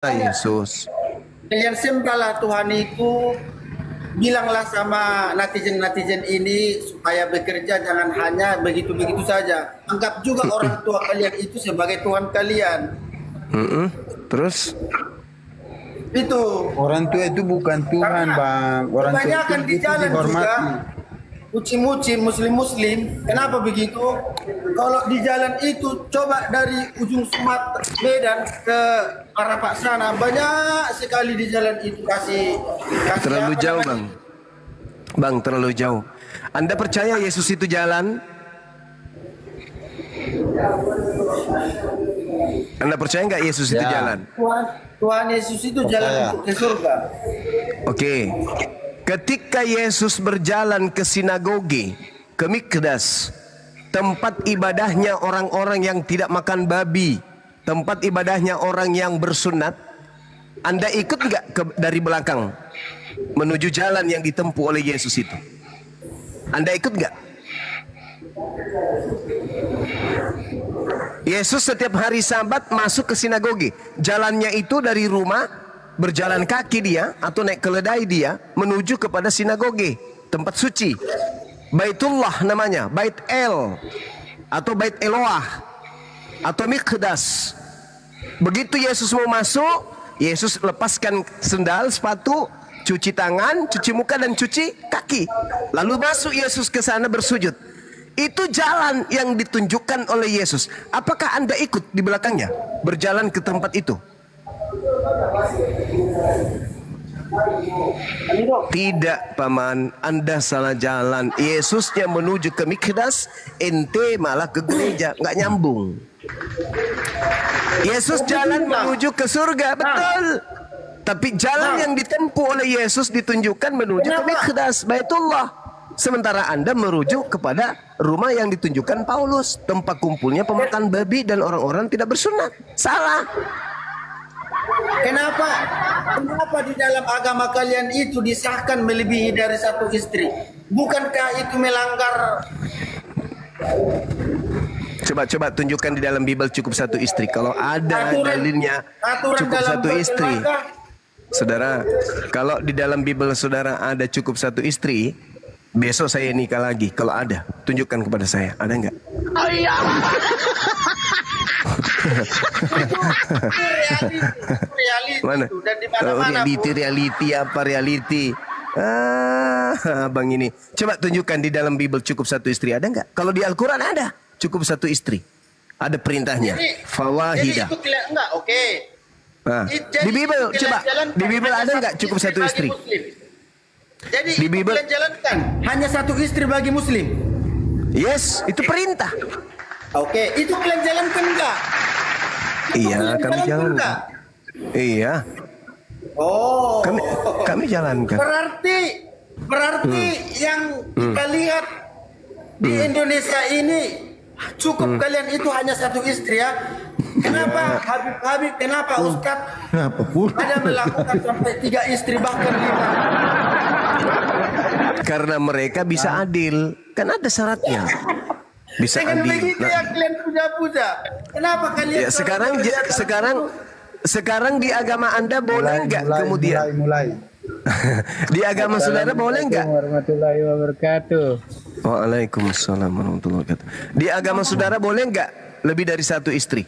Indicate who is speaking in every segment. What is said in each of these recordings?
Speaker 1: Yesus.
Speaker 2: Kalian sembahlah Tuhan itu, bilanglah sama netizen-netizen ini supaya bekerja, jangan hanya begitu-begitu saja. Anggap juga orang tua kalian itu sebagai Tuhan kalian.
Speaker 1: Terus?
Speaker 2: Itu.
Speaker 3: Orang tua itu bukan Tuhan, Bang. Orang tua
Speaker 2: kebanyakan di
Speaker 3: itu
Speaker 2: jalan
Speaker 3: dihormati.
Speaker 2: juga muci-muci muslim-muslim. Kenapa begitu? Kalau di jalan itu coba dari ujung Sumatera Medan ke Parapak sana, banyak sekali di jalan itu kasih
Speaker 1: Terlalu
Speaker 2: apa
Speaker 1: jauh,
Speaker 2: namanya?
Speaker 1: Bang, terlalu jauh. Anda percaya Yesus itu jalan? Anda percaya nggak Yesus itu jalan?
Speaker 2: Tuhan Yesus itu jalan untuk ke surga.
Speaker 1: Oke. Ketika Yesus berjalan ke sinagoge, ke Mikdas, tempat ibadahnya orang-orang yang tidak makan babi, tempat ibadahnya orang yang bersunat, Anda ikut nggak dari belakang menuju jalan yang ditempuh oleh Yesus itu? Anda ikut nggak? Yesus setiap hari Sabat masuk ke sinagoge. Jalannya itu dari rumah, berjalan kaki dia atau naik keledai dia menuju kepada sinagoge, tempat suci. Baitullah namanya, Bait El atau Bait Eloah atau Mikdas. Begitu Yesus mau masuk, Yesus lepaskan sendal, sepatu, cuci tangan, cuci muka dan cuci kaki. Lalu masuk Yesus ke sana bersujud. Itu jalan yang ditunjukkan oleh Yesus. Apakah Anda ikut di belakangnya berjalan ke tempat itu? Tidak, paman, Anda salah jalan. Yesusnya menuju ke Mikdas, ente malah ke gereja, nggak nyambung. Yesus jalan menuju ke surga, betul. Tapi jalan yang ditempuh oleh Yesus ditunjukkan menuju ke Mikdas, Baitullah. Sementara Anda merujuk kepada rumah yang ditunjukkan Paulus, tempat kumpulnya pemakan babi dan orang-orang tidak bersunat. Salah.
Speaker 2: Kenapa di dalam agama kalian itu disahkan melebihi dari satu istri? Bukankah itu melanggar?
Speaker 1: Coba tunjukkan di dalam Bible cukup satu istri. Kalau ada dalilnya cukup satu istri, saudara. Kalau di dalam Bible saudara ada cukup satu istri, besok saya nikah lagi. Kalau ada, tunjukkan kepada saya. Ada nggak? Oh iya. Mana? Reality apa reality? Bang ini. Coba tunjukkan di dalam Bible cukup satu istri. Ada nggak? Kalau di Al-Quran ada cukup satu istri. Ada perintahnya. Fawahidah.
Speaker 2: Jadi itu enggak, oke.
Speaker 1: Nah, di Bible coba. Di Bible ada nggak cukup satu istri?
Speaker 2: Jadi
Speaker 1: di Bible
Speaker 2: jalankan hanya satu istri bagi Muslim.
Speaker 1: Yes, itu perintah.
Speaker 2: Oke, itu kalian jalankan enggak?
Speaker 1: Iya, kami jalankan. Iya.
Speaker 2: Oh.
Speaker 1: Kami jalankan.
Speaker 2: Berarti yang kita lihat di Indonesia ini cukup kalian itu hanya satu istri ya. Kenapa Habib kenapa Ustadz ada melakukan sampai 3 istri bahkan 5?
Speaker 1: Karena mereka bisa adil. Kan ada syaratnya. Bisa
Speaker 2: dengan
Speaker 1: adil.
Speaker 2: begitu ya kalian puja-puja. Kenapa kalian?
Speaker 1: Ya, sekarang di agama Anda boleh nggak kemudian?
Speaker 3: Mulai.
Speaker 1: Di agama saudara boleh nggak?
Speaker 3: Warahmatullahi wabarakatuh.
Speaker 1: Waalaikumsalam warahmatullahi wabarakatuh. Di agama saudara boleh nggak lebih dari satu istri?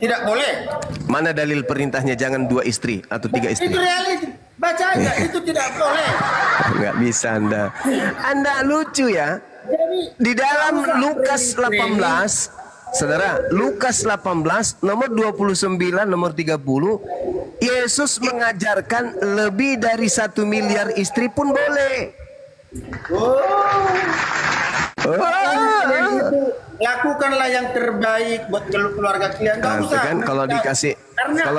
Speaker 2: Tidak boleh.
Speaker 1: Mana dalil perintahnya jangan 2 istri atau 3 istri?
Speaker 2: Itu reality. Baca aja, itu tidak boleh.
Speaker 1: Nggak bisa Anda. Anda lucu ya. Di dalam Lukas 18, saudara, Lukas 18 nomor 29 nomor 30, Yesus mengajarkan lebih dari 1 miliar istri pun boleh.
Speaker 2: Lakukanlah yang terbaik buat keluarga kalian.
Speaker 1: Kan kalau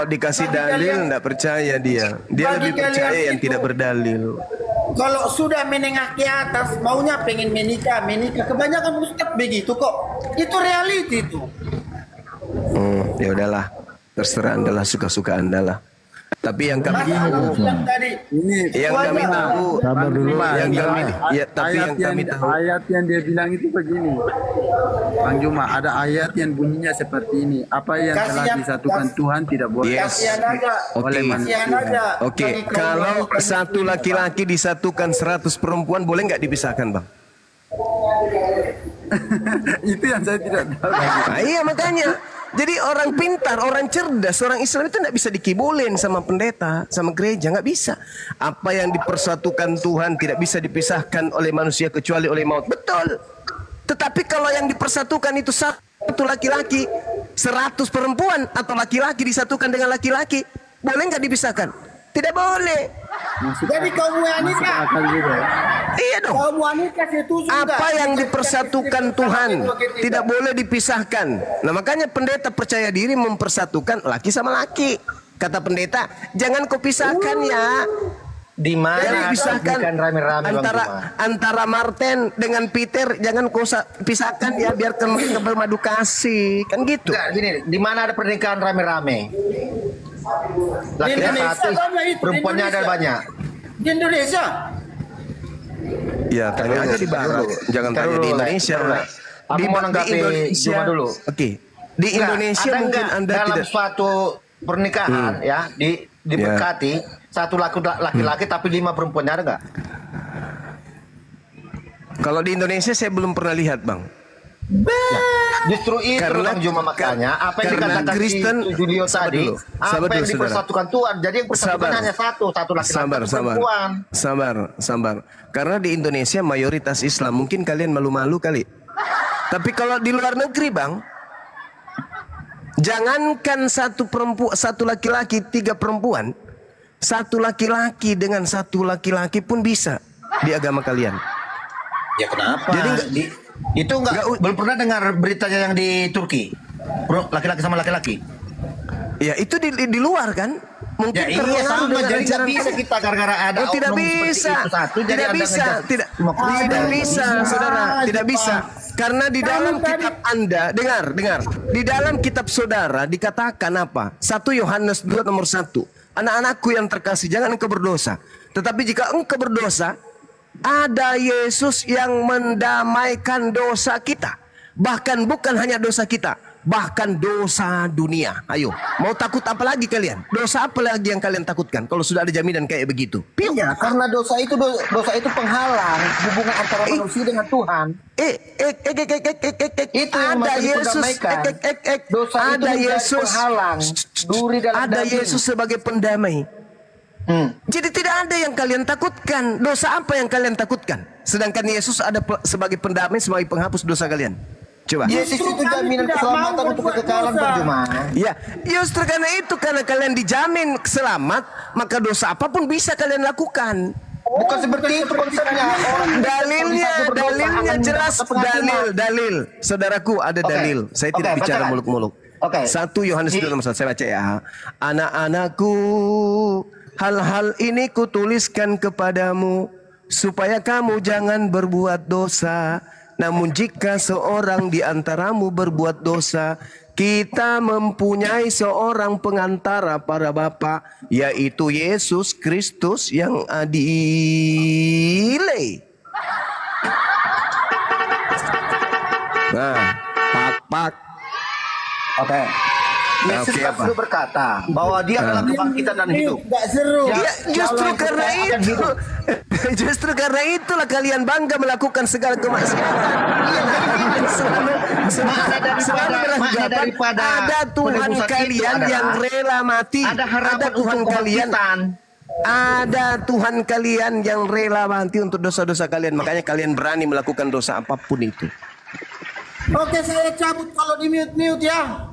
Speaker 1: dikasih dalil nggak percaya dia lebih percaya yang tidak berdalil.
Speaker 2: Kalau sudah menengah ke atas maunya pengen menikah kebanyakan ustadz begitu kok. Itu reality itu.
Speaker 1: Ya udahlah, terserah Anda lah, suka-suka Anda lah. Tapi yang kami
Speaker 2: yang tadi
Speaker 1: yang kami tahu,
Speaker 3: Sabar dulu.
Speaker 1: yang kami ya, tapi
Speaker 3: Ayat
Speaker 1: yang kami tahu.
Speaker 3: ayat yang dia bilang itu begini. Bang Juma, ada ayat yang bunyinya seperti ini. Apa yang telah disatukan Tuhan tidak boleh
Speaker 1: Yes.
Speaker 2: kasihan aja.
Speaker 1: Oke.
Speaker 2: Kasihan aja.
Speaker 1: Oke,
Speaker 2: bagi kaum
Speaker 1: kalau
Speaker 2: wanita.
Speaker 1: satu laki-laki disatukan 100 perempuan boleh nggak dipisahkan, Bang?
Speaker 3: Itu yang saya tidak tahu.
Speaker 1: Nah, iya makanya. Jadi orang pintar, orang cerdas, orang Islam itu nggak bisa dikibolin sama pendeta, sama gereja, nggak bisa. Apa yang dipersatukan Tuhan tidak bisa dipisahkan oleh manusia kecuali oleh maut. Betul. Tetapi kalau yang dipersatukan itu satu laki-laki, 100 perempuan atau laki-laki disatukan dengan laki-laki, boleh nggak dipisahkan? Tidak boleh.
Speaker 2: Jadi kaum wanita,
Speaker 3: Akal juga.
Speaker 1: Iya dong.
Speaker 2: kaum wanita setuju
Speaker 1: Apa
Speaker 2: nggak?
Speaker 1: yang dipersatukan Tuhan tidak boleh dipisahkan. Nah makanya pendeta percaya diri mempersatukan laki sama laki. Kata pendeta, jangan kau pisahkan ya.
Speaker 4: Di mana
Speaker 1: Jangan
Speaker 4: ada
Speaker 1: pisahkan
Speaker 4: ikan rame-rame Bang Juma?
Speaker 1: antara Martin dengan Peter, jangan kau pisahkan ya, biarkan mereka bermadu kasih. Kan gitu.
Speaker 4: Enggak, gini, di mana ada pernikahan rame-rame?
Speaker 2: Di
Speaker 4: Laki-laki
Speaker 2: Indonesia
Speaker 4: satu,
Speaker 2: banyak itu, di
Speaker 4: perempuannya ada
Speaker 2: Indonesia.
Speaker 4: banyak.
Speaker 2: Di Indonesia.
Speaker 1: Ya, tanya aja di barat. Jangan
Speaker 4: Ntar
Speaker 1: tanya
Speaker 4: dulu,
Speaker 1: di
Speaker 4: Le.
Speaker 1: Indonesia.
Speaker 4: Ntar dulu, Le. Aku mau nanggapi Juma dulu.
Speaker 1: Oke. Di
Speaker 4: Enggak,
Speaker 1: Indonesia
Speaker 4: ada
Speaker 1: mungkin
Speaker 4: enggak
Speaker 1: Anda
Speaker 4: dalam
Speaker 1: tidak.
Speaker 4: suatu pernikahan ya diberkati satu laki-laki tapi 5 perempuannya ada nggak?
Speaker 1: Kalau di Indonesia saya belum pernah lihat, Bang.
Speaker 4: Justru itu
Speaker 1: Karena-
Speaker 4: Bang Juma makanya apa yang
Speaker 1: karena
Speaker 4: dikatakan
Speaker 1: Kristen,
Speaker 4: si Julio
Speaker 1: sabar
Speaker 4: tadi,
Speaker 1: dulu, sabar
Speaker 4: apa yang
Speaker 1: dulu, saudara.
Speaker 4: dipersatukan Tuhan. Jadi yang persatukan
Speaker 1: Sabar.
Speaker 4: hanya satu laki-laki
Speaker 1: Sabar,
Speaker 4: satu
Speaker 1: sabar,
Speaker 4: perempuan.
Speaker 1: sabar. Karena di Indonesia mayoritas Islam, mungkin kalian malu-malu kali. Tapi kalau di luar negeri, Bang, jangankan satu laki-laki 3 perempuan, satu laki-laki dengan satu laki-laki pun bisa di agama kalian.
Speaker 4: Ya kenapa?
Speaker 1: Jadi
Speaker 4: itu belum pernah dengar beritanya yang di Turki. Laki-laki sama laki-laki.
Speaker 1: Ya itu di luar kan? Mungkin
Speaker 4: Ya iya
Speaker 1: terpengaruh
Speaker 4: sama,
Speaker 1: dengan
Speaker 4: jadi nggak
Speaker 1: ajaran
Speaker 4: bisa
Speaker 1: kami.
Speaker 4: kita gara-gara ada
Speaker 1: Oh, tidak
Speaker 4: oknum seperti
Speaker 1: bisa,
Speaker 4: itu satu, jadi
Speaker 1: tidak
Speaker 4: Anda
Speaker 1: bisa,
Speaker 4: ngejar
Speaker 1: tidak
Speaker 4: semua
Speaker 1: bisa, saudara, tidak bisa. Karena di dalam kitab Anda, dengar, di dalam kitab saudara dikatakan apa? 1 Yohanes 2 nomor 1. Anak-anakku yang terkasih, jangan engkau berdosa. Tetapi jika engkau berdosa, ada Yesus yang mendamaikan dosa kita. Bahkan bukan hanya dosa kita, bahkan dosa dunia. Ayo, mau takut apa lagi kalian? Dosa apa lagi yang kalian takutkan kalau sudah ada jaminan kayak begitu?
Speaker 4: Iya, karena dosa itu penghalang hubungan antara manusia dengan Tuhan. Itu yang
Speaker 1: Ada
Speaker 4: mesti
Speaker 1: Yesus,
Speaker 4: diperdamaikan. Dosa itu
Speaker 1: ada
Speaker 4: menjadi
Speaker 1: Yesus,
Speaker 4: penghalang duri dalam
Speaker 1: ada
Speaker 4: daging.
Speaker 1: Yesus sebagai pendamai. Jadi tidak ada yang kalian takutkan. Dosa apa yang kalian takutkan? Sedangkan Yesus ada sebagai pendamai, sebagai penghapus dosa kalian. Coba.
Speaker 4: Yesus itu jaminan keselamatan untuk kekekalan Bang.
Speaker 1: Ya, justru karena kalian dijamin selamat, maka dosa apapun bisa kalian lakukan.
Speaker 4: Bukan seperti itu konsepnya.
Speaker 1: Dalilnya jelas, dalil. Saudaraku ada dalil. Saya tidak bicara muluk-muluk. 1 Yohanes 2 nomor 1, saya baca ya. Anak-anakku, hal-hal ini kutuliskan kepadamu supaya kamu jangan berbuat dosa. Namun jika seorang di antaramu berbuat dosa, kita mempunyai seorang pengantara para bapa, yaitu Yesus Kristus yang adil. Nah, pak.
Speaker 4: Oke. Yesus
Speaker 1: Oke,
Speaker 4: kan
Speaker 1: apa?
Speaker 4: sudah berkata bahwa dia adalah kebangkitan dan hidup.
Speaker 2: Nggak seru.
Speaker 1: Ya, justru
Speaker 4: yang
Speaker 1: karena
Speaker 4: percaya akan
Speaker 1: itu,
Speaker 4: hidup.
Speaker 1: justru karena itulah kalian bangga melakukan segala kemaksiatan. Selalu beranggapan ada Tuhan kalian yang rela mati.
Speaker 4: Ada harapan
Speaker 1: Ada Tuhan
Speaker 4: untuk
Speaker 1: kalian.
Speaker 4: kebangkitan.
Speaker 1: Ada Tuhan kalian yang rela mati untuk dosa-dosa kalian. Makanya kalian berani melakukan dosa apapun itu.
Speaker 2: Oke, saya cabut kalau di mute ya.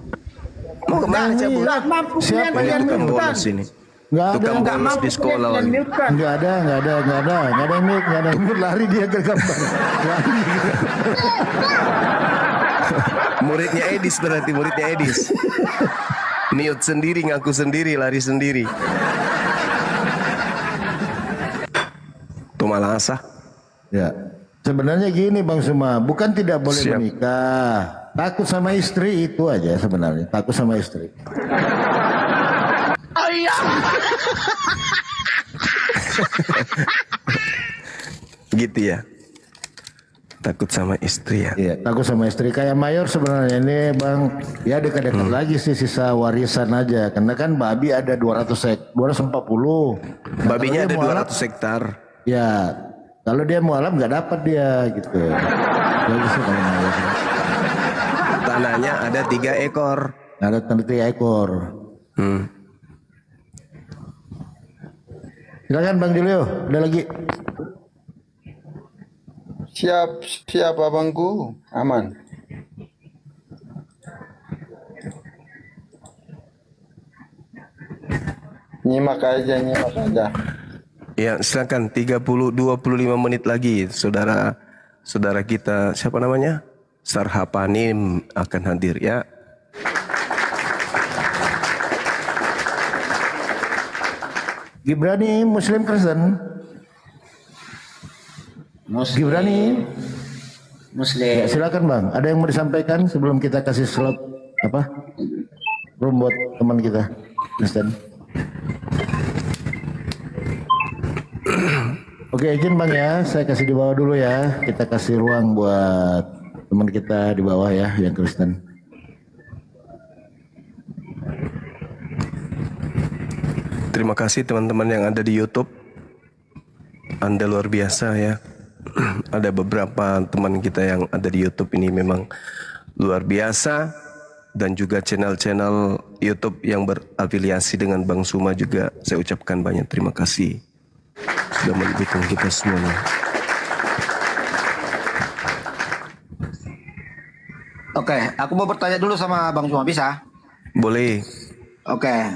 Speaker 1: Mau kemana cabut?
Speaker 2: Nggak mampu
Speaker 3: Siapa
Speaker 2: kalian
Speaker 1: Ini tukang
Speaker 2: mute-kan.
Speaker 1: bonus ini.
Speaker 3: Nggak ada.
Speaker 1: Tukang
Speaker 2: Nggak
Speaker 1: bonus
Speaker 2: mampu
Speaker 1: di sekolah
Speaker 2: kalian
Speaker 1: lagi.
Speaker 2: mute-kan.
Speaker 3: Nggak ada yang mute, lari dia ke gambar. Lari.
Speaker 1: Muridnya Edis berarti, muridnya Edis. Mute sendiri, ngaku sendiri, lari sendiri. Tuh malah asah.
Speaker 3: Ya, sebenarnya gini Bang Suma, bukan tidak boleh
Speaker 1: Siap.
Speaker 3: menikah. Takut sama istri itu aja sebenarnya, takut sama istri.
Speaker 4: Oh iya.
Speaker 1: Gitu ya. Takut sama istri ya.
Speaker 5: Iya, takut sama istri. Kayak Mayor sebenarnya ini Bang, ya dekat-dekat lagi sih sisa warisan aja. Karena kan babi ada 240. Nah,
Speaker 1: Babinya ada
Speaker 5: mualaf,
Speaker 1: 200 hektar.
Speaker 5: ya, kalau dia mualaf nggak dapat dia gitu. Jadi sih kalau Mayor.
Speaker 1: Tanahnya ada 3 ekor.
Speaker 5: Ada 3 ekor. Silakan Bang Julio, ada lagi.
Speaker 3: Siap abangku, aman. Nyimak aja.
Speaker 1: Ya, silakan 25 menit lagi saudara kita siapa namanya? Sarhapanim akan hadir ya.
Speaker 5: Gibrani Muslim Kristen. Gibrani
Speaker 2: Muslim.
Speaker 5: Ya, silakan Bang. Ada yang mau disampaikan sebelum kita kasih slot room buat teman kita Kristen. Oke, izin Bang ya, saya kasih di bawah dulu ya. Kita kasih ruang buat teman kita di bawah ya yang Kristen.
Speaker 1: Terima kasih teman-teman yang ada di YouTube. Anda luar biasa ya. Ada beberapa teman kita yang ada di YouTube ini memang luar biasa. Dan juga channel-channel YouTube yang berafiliasi dengan Bang Suma juga saya ucapkan banyak terima kasih. Sudah mendukung kita semuanya.
Speaker 4: Oke, aku mau bertanya dulu sama Bang Suma, bisa?
Speaker 1: Boleh.
Speaker 4: Oke.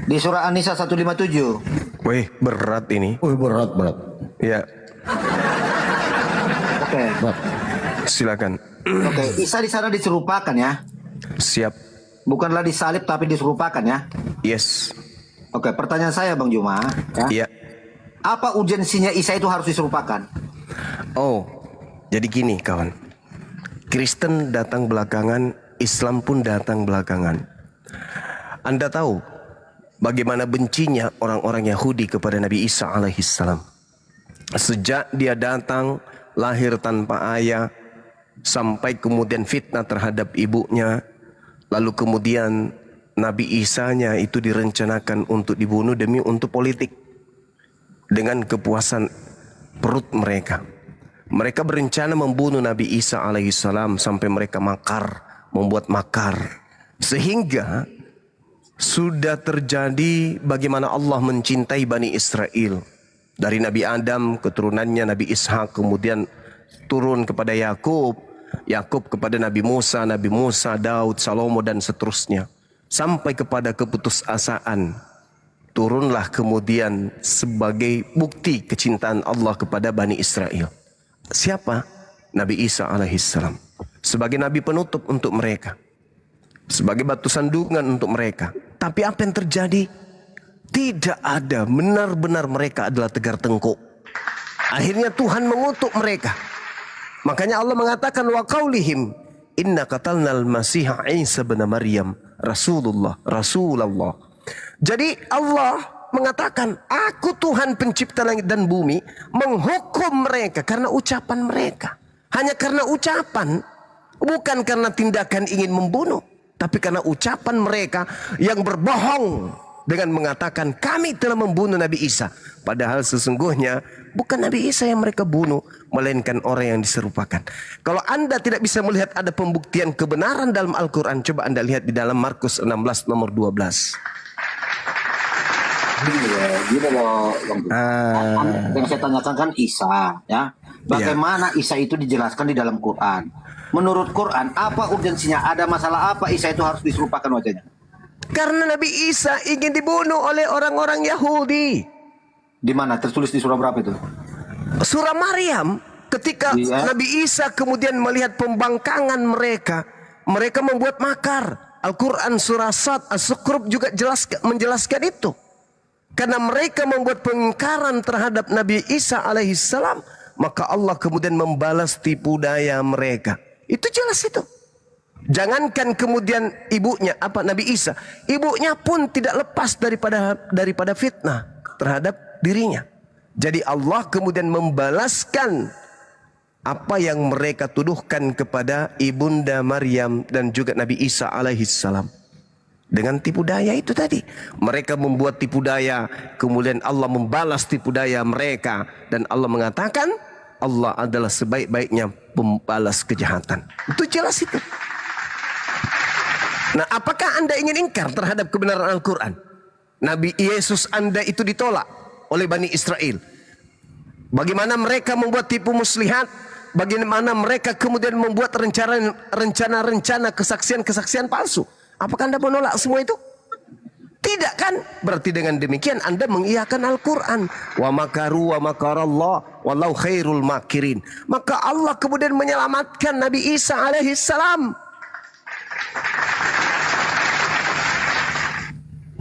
Speaker 4: Di surah An-Nisa 157.
Speaker 1: Wih, berat ini.
Speaker 5: Wih, berat.
Speaker 1: Ya,
Speaker 4: Oke.
Speaker 1: silakan.
Speaker 4: Oke, Isa di sana diserupakan ya.
Speaker 1: Siap.
Speaker 4: Bukanlah disalib tapi diserupakan ya.
Speaker 1: Yes.
Speaker 4: Oke, pertanyaan saya Bang Juma, ya.
Speaker 1: Iya.
Speaker 4: Apa urgensinya Isa itu harus diserupakan?
Speaker 1: Oh, jadi gini kawan. Kristen datang belakangan, Islam pun datang belakangan. Anda tahu bagaimana bencinya orang-orang Yahudi kepada Nabi Isa alaihissalam. Sejak dia datang, lahir tanpa ayah, sampai kemudian fitnah terhadap ibunya. Lalu kemudian Nabi Isa-nya itu direncanakan untuk dibunuh demi untuk politik. Dengan kepuasan perut mereka. Mereka berencana membunuh Nabi Isa alaihissalam sampai mereka membuat makar. Sehingga sudah terjadi bagaimana Allah mencintai Bani Israel. Dari Nabi Adam, keturunannya Nabi Ishak, kemudian turun kepada Yakub, Yakub kepada Nabi Musa, Daud, Salomo dan seterusnya. Sampai kepada keputusasaan. Turunlah kemudian sebagai bukti kecintaan Allah kepada Bani Israel. Siapa? Nabi Isa alaihissalam. Sebagai nabi penutup untuk mereka. Sebagai batu sandungan untuk mereka. Tapi apa yang terjadi? Tidak ada. Benar-benar mereka adalah tegar tengkuk. Akhirnya Tuhan mengutuk mereka. Makanya Allah mengatakan wa qaulihim inna qatalnal masiha Isa bin Maryam Rasulullah. Jadi Allah mengatakan aku Tuhan pencipta langit dan bumi menghukum mereka karena ucapan mereka. Hanya karena ucapan, bukan karena tindakan ingin membunuh, tapi karena ucapan mereka yang berbohong dengan mengatakan kami telah membunuh Nabi Isa. Padahal sesungguhnya bukan Nabi Isa yang mereka bunuh, melainkan orang yang diserupakan. Kalau Anda tidak bisa melihat ada pembuktian kebenaran dalam Al-Quran, coba Anda lihat di dalam Markus 16 nomor 12.
Speaker 4: Gini loh, yang saya tanyakan kan Isa, ya. Bagaimana Isa itu dijelaskan di dalam Quran? Menurut Quran, apa urgensinya? Ada masalah apa Isa itu harus diserupakan wajahnya?
Speaker 1: Karena Nabi Isa ingin dibunuh oleh orang-orang Yahudi.
Speaker 4: Di mana? Tertulis di surah berapa itu?
Speaker 1: Surah Maryam. Ketika Nabi Isa kemudian melihat pembangkangan mereka, mereka membuat makar. Al-Quran surah Sad, As-Sukrub juga menjelaskan itu. Karena mereka membuat pengingkaran terhadap Nabi Isa alaihissalam, maka Allah kemudian membalas tipu daya mereka. Itu jelas itu. Jangankan kemudian ibunya, Nabi Isa, ibunya pun tidak lepas daripada fitnah terhadap dirinya. Jadi Allah kemudian membalaskan apa yang mereka tuduhkan kepada ibunda Maryam dan juga Nabi Isa alaihissalam dengan tipu daya itu tadi. Mereka membuat tipu daya, kemudian Allah membalas tipu daya mereka, dan Allah mengatakan Allah adalah sebaik-baiknya pembalas kejahatan. Itu jelas itu. Nah, apakah Anda ingin ingkar terhadap kebenaran Al-Quran? Nabi Yesus Anda itu ditolak oleh Bani Israel. Bagaimana mereka membuat tipu muslihat, bagaimana mereka kemudian membuat rencana-rencana kesaksian-kesaksian palsu. Apakah Anda menolak semua itu? Tidak kan? Berarti dengan demikian Anda mengiyakan Al-Quran. Wa makaru wa makarallah wallahu khairul makirin. Maka Allah kemudian menyelamatkan Nabi Isa alaihissalam.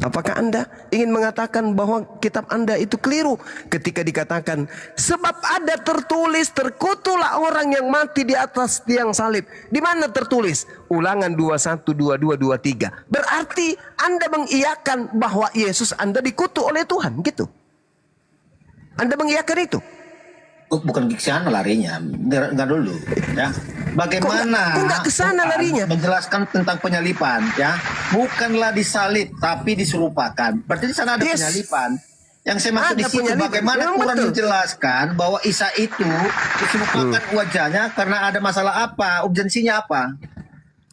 Speaker 1: Apakah Anda ingin mengatakan bahwa kitab Anda itu keliru ketika dikatakan sebab ada tertulis terkutuklah orang yang mati di atas tiang salib? Di mana tertulis? Ulangan 21, 22, 23. Berarti Anda mengiyakan bahwa Yesus Anda dikutuk oleh Tuhan, gitu. Anda mengiyakan itu?
Speaker 4: Bukan ke sana larinya, enggak dulu, ya. Bagaimana?
Speaker 1: Kok enggak ke sana larinya?
Speaker 4: Menjelaskan tentang penyalipan, ya. Bukanlah disalib, tapi diserupakan. Berarti di sana ada penyalipan. Yang saya maksud di situ, bagaimana Quran menjelaskan bahwa Isa itu diserupakan wajahnya karena ada masalah apa? Urgensinya apa?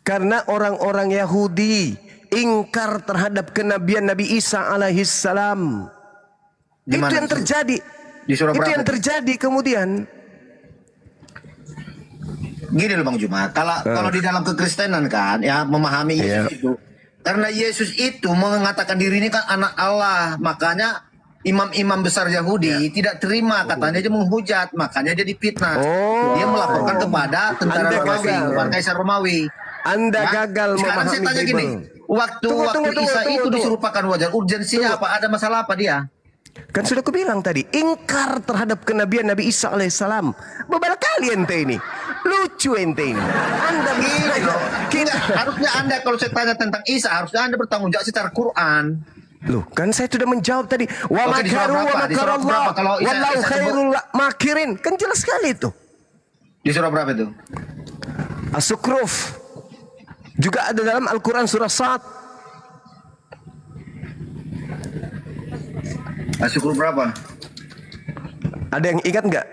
Speaker 1: Karena orang-orang Yahudi ingkar terhadap kenabian Nabi Isa alaihissalam. Itu yang terjadi. Itu yang terjadi kemudian.
Speaker 4: Gini loh Bang Juma, kalau di dalam kekristenan kan, ya memahami Yesus itu, karena Yesus itu mengatakan diri ini kan anak Allah, makanya imam-imam besar Yahudi tidak terima, katanya dia menghujat, makanya dia dipitnah. Dia melaporkan kepada tentara Romawi, kepada Kaisar Romawi.
Speaker 1: Anda gagal
Speaker 4: sekarang saya tanya gini, waktu Isa itu diserupakan wajah, urgensinya apa? Ada masalah apa dia?
Speaker 1: Kan sudah aku bilang tadi, ingkar terhadap kenabian Nabi Isa alaihissalam. Beberapa kali ente ini, lucu ente ini. Anda
Speaker 4: gini loh, harusnya Anda kalau saya tanya tentang Isa, harusnya Anda bertanggung jawab secara Quran.
Speaker 1: Loh, kan saya sudah menjawab tadi. Wa makaru wa makarallah wallahu khairul makirin. Kan jelas sekali itu.
Speaker 4: Di surah berapa itu?
Speaker 1: As-Sukhruf. Juga ada dalam Al-Quran surah Sad.
Speaker 4: As-Sukhruf berapa?
Speaker 1: Ada yang ingat nggak?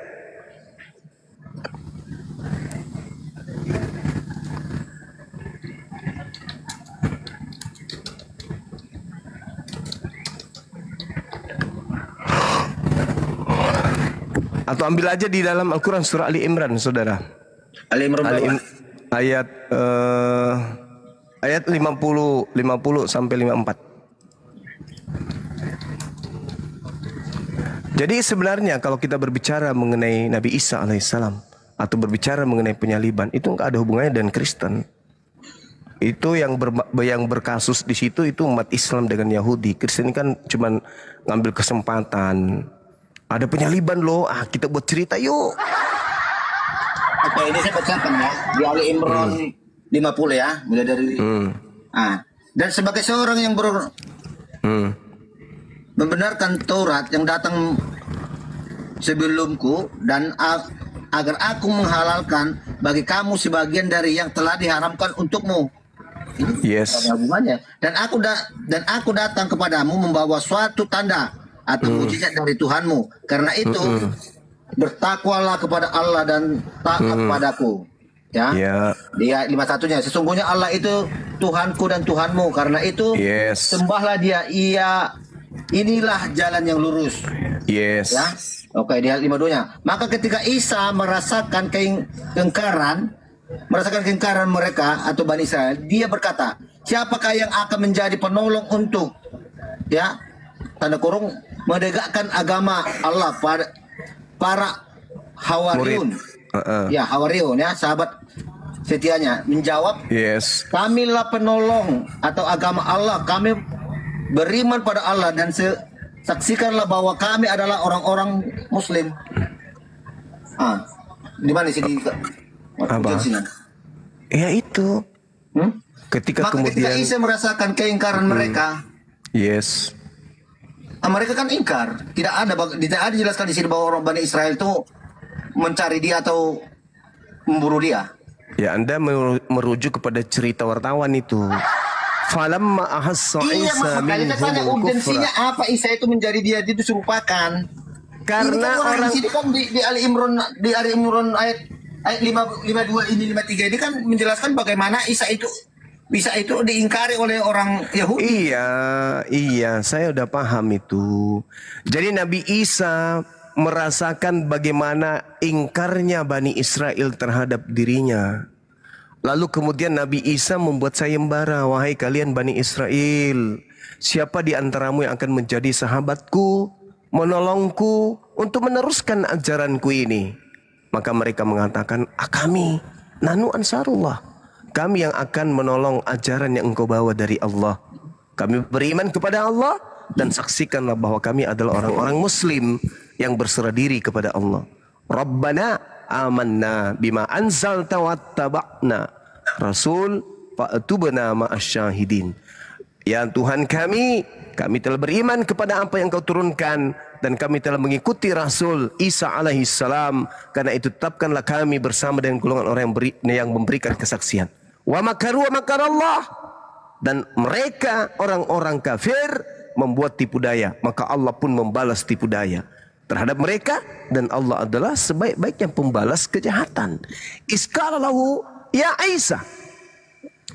Speaker 1: Atau ambil aja di dalam Al-Quran surah Ali Imran, saudara.
Speaker 4: Ali Imran
Speaker 1: ayat 50 sampai 54. Jadi sebenarnya kalau kita berbicara mengenai Nabi Isa alaihissalam atau berbicara mengenai penyaliban, itu nggak ada hubungannya dengan Kristen. Itu yang berkasus di situ itu umat Islam dengan Yahudi. Kristen kan cuma ngambil kesempatan. Ada penyaliban loh, kita buat cerita yuk.
Speaker 4: Oke, ini saya bacakan ya di Ali Imran 50 ya, mulai dari. Dan sebagai seorang yang membenarkan Taurat yang datang sebelumku dan agar aku menghalalkan bagi kamu sebagian dari yang telah diharamkan untukmu.
Speaker 1: Yes.
Speaker 4: Hubungannya. Dan aku datang kepadamu membawa suatu tanda atau mujizat dari Tuhanmu. Karena itu bertakwalah kepada Allah dan taat kepadaku. Ya. Dia 51-nya. Sesungguhnya Allah itu Tuhanku dan Tuhanmu. Karena itu sembahlah Dia. Inilah jalan yang lurus.
Speaker 1: Yes.
Speaker 4: Ya. Oke, di ayat 52-nya. Maka ketika Isa merasakan kengkaran mereka atau Bani Israel, dia berkata, siapakah yang akan menjadi penolong untuk tanda kurung menegakkan agama Allah pada para Hawariun. Hawariun ya, sahabat setianya menjawab, kamilah penolong atau agama Allah, kami beriman pada Allah dan saksikanlah bahwa kami adalah orang-orang Muslim. Di mana sini?
Speaker 1: Apa? Ya itu. Ketika
Speaker 4: Maka ketika
Speaker 1: kemudian
Speaker 4: Isa merasakan keingkaran mereka,
Speaker 1: yes.
Speaker 4: mereka kan ingkar. Tidak ada dijelaskan di sini bahwa orang Bani Israel itu mencari dia atau memburu dia.
Speaker 1: Ya, Anda merujuk kepada cerita wartawan itu. Falamma ahassa
Speaker 4: Iya,
Speaker 1: Isa
Speaker 4: makanya saya tanya
Speaker 1: minhumul
Speaker 4: urgensinya
Speaker 1: kufra.
Speaker 4: apa Isa itu menjadi dia diserupakan.
Speaker 1: Karena
Speaker 4: Ini kan
Speaker 1: orang
Speaker 4: di sini kan di Ali Imran ayat 52 ini 53 ini kan menjelaskan bagaimana Isa itu diingkari oleh orang Yahudi.
Speaker 1: Iya, saya udah paham itu. Jadi Nabi Isa merasakan bagaimana ingkarnya Bani Israel terhadap dirinya. Lalu kemudian Nabi Isa membuat sayembara, wahai kalian Bani Israel, siapa di antaramu yang akan menjadi sahabatku, menolongku untuk meneruskan ajaranku ini? Maka mereka mengatakan, kami, nanu ansarullah. Kami yang akan menolong ajaran yang engkau bawa dari Allah. Kami beriman kepada Allah dan saksikanlah bahwa kami adalah orang-orang Muslim yang berserah diri kepada Allah. Rabbana amanna bima anzalta wattaba'na Rasul fa'tubna ma'asyahidin. Ya Tuhan kami telah beriman kepada apa yang kau turunkan dan kami telah mengikuti Rasul Isa alaihissalam. Karena itu tetapkanlah kami bersama dengan golongan orang yang memberikan kesaksian. Wa makaru wa makarallah. Dan mereka orang-orang kafir membuat tipu daya, maka Allah pun membalas tipu daya terhadap mereka, dan Allah adalah sebaik-baiknya pembalas kejahatan. Iskalalahu ya Isa,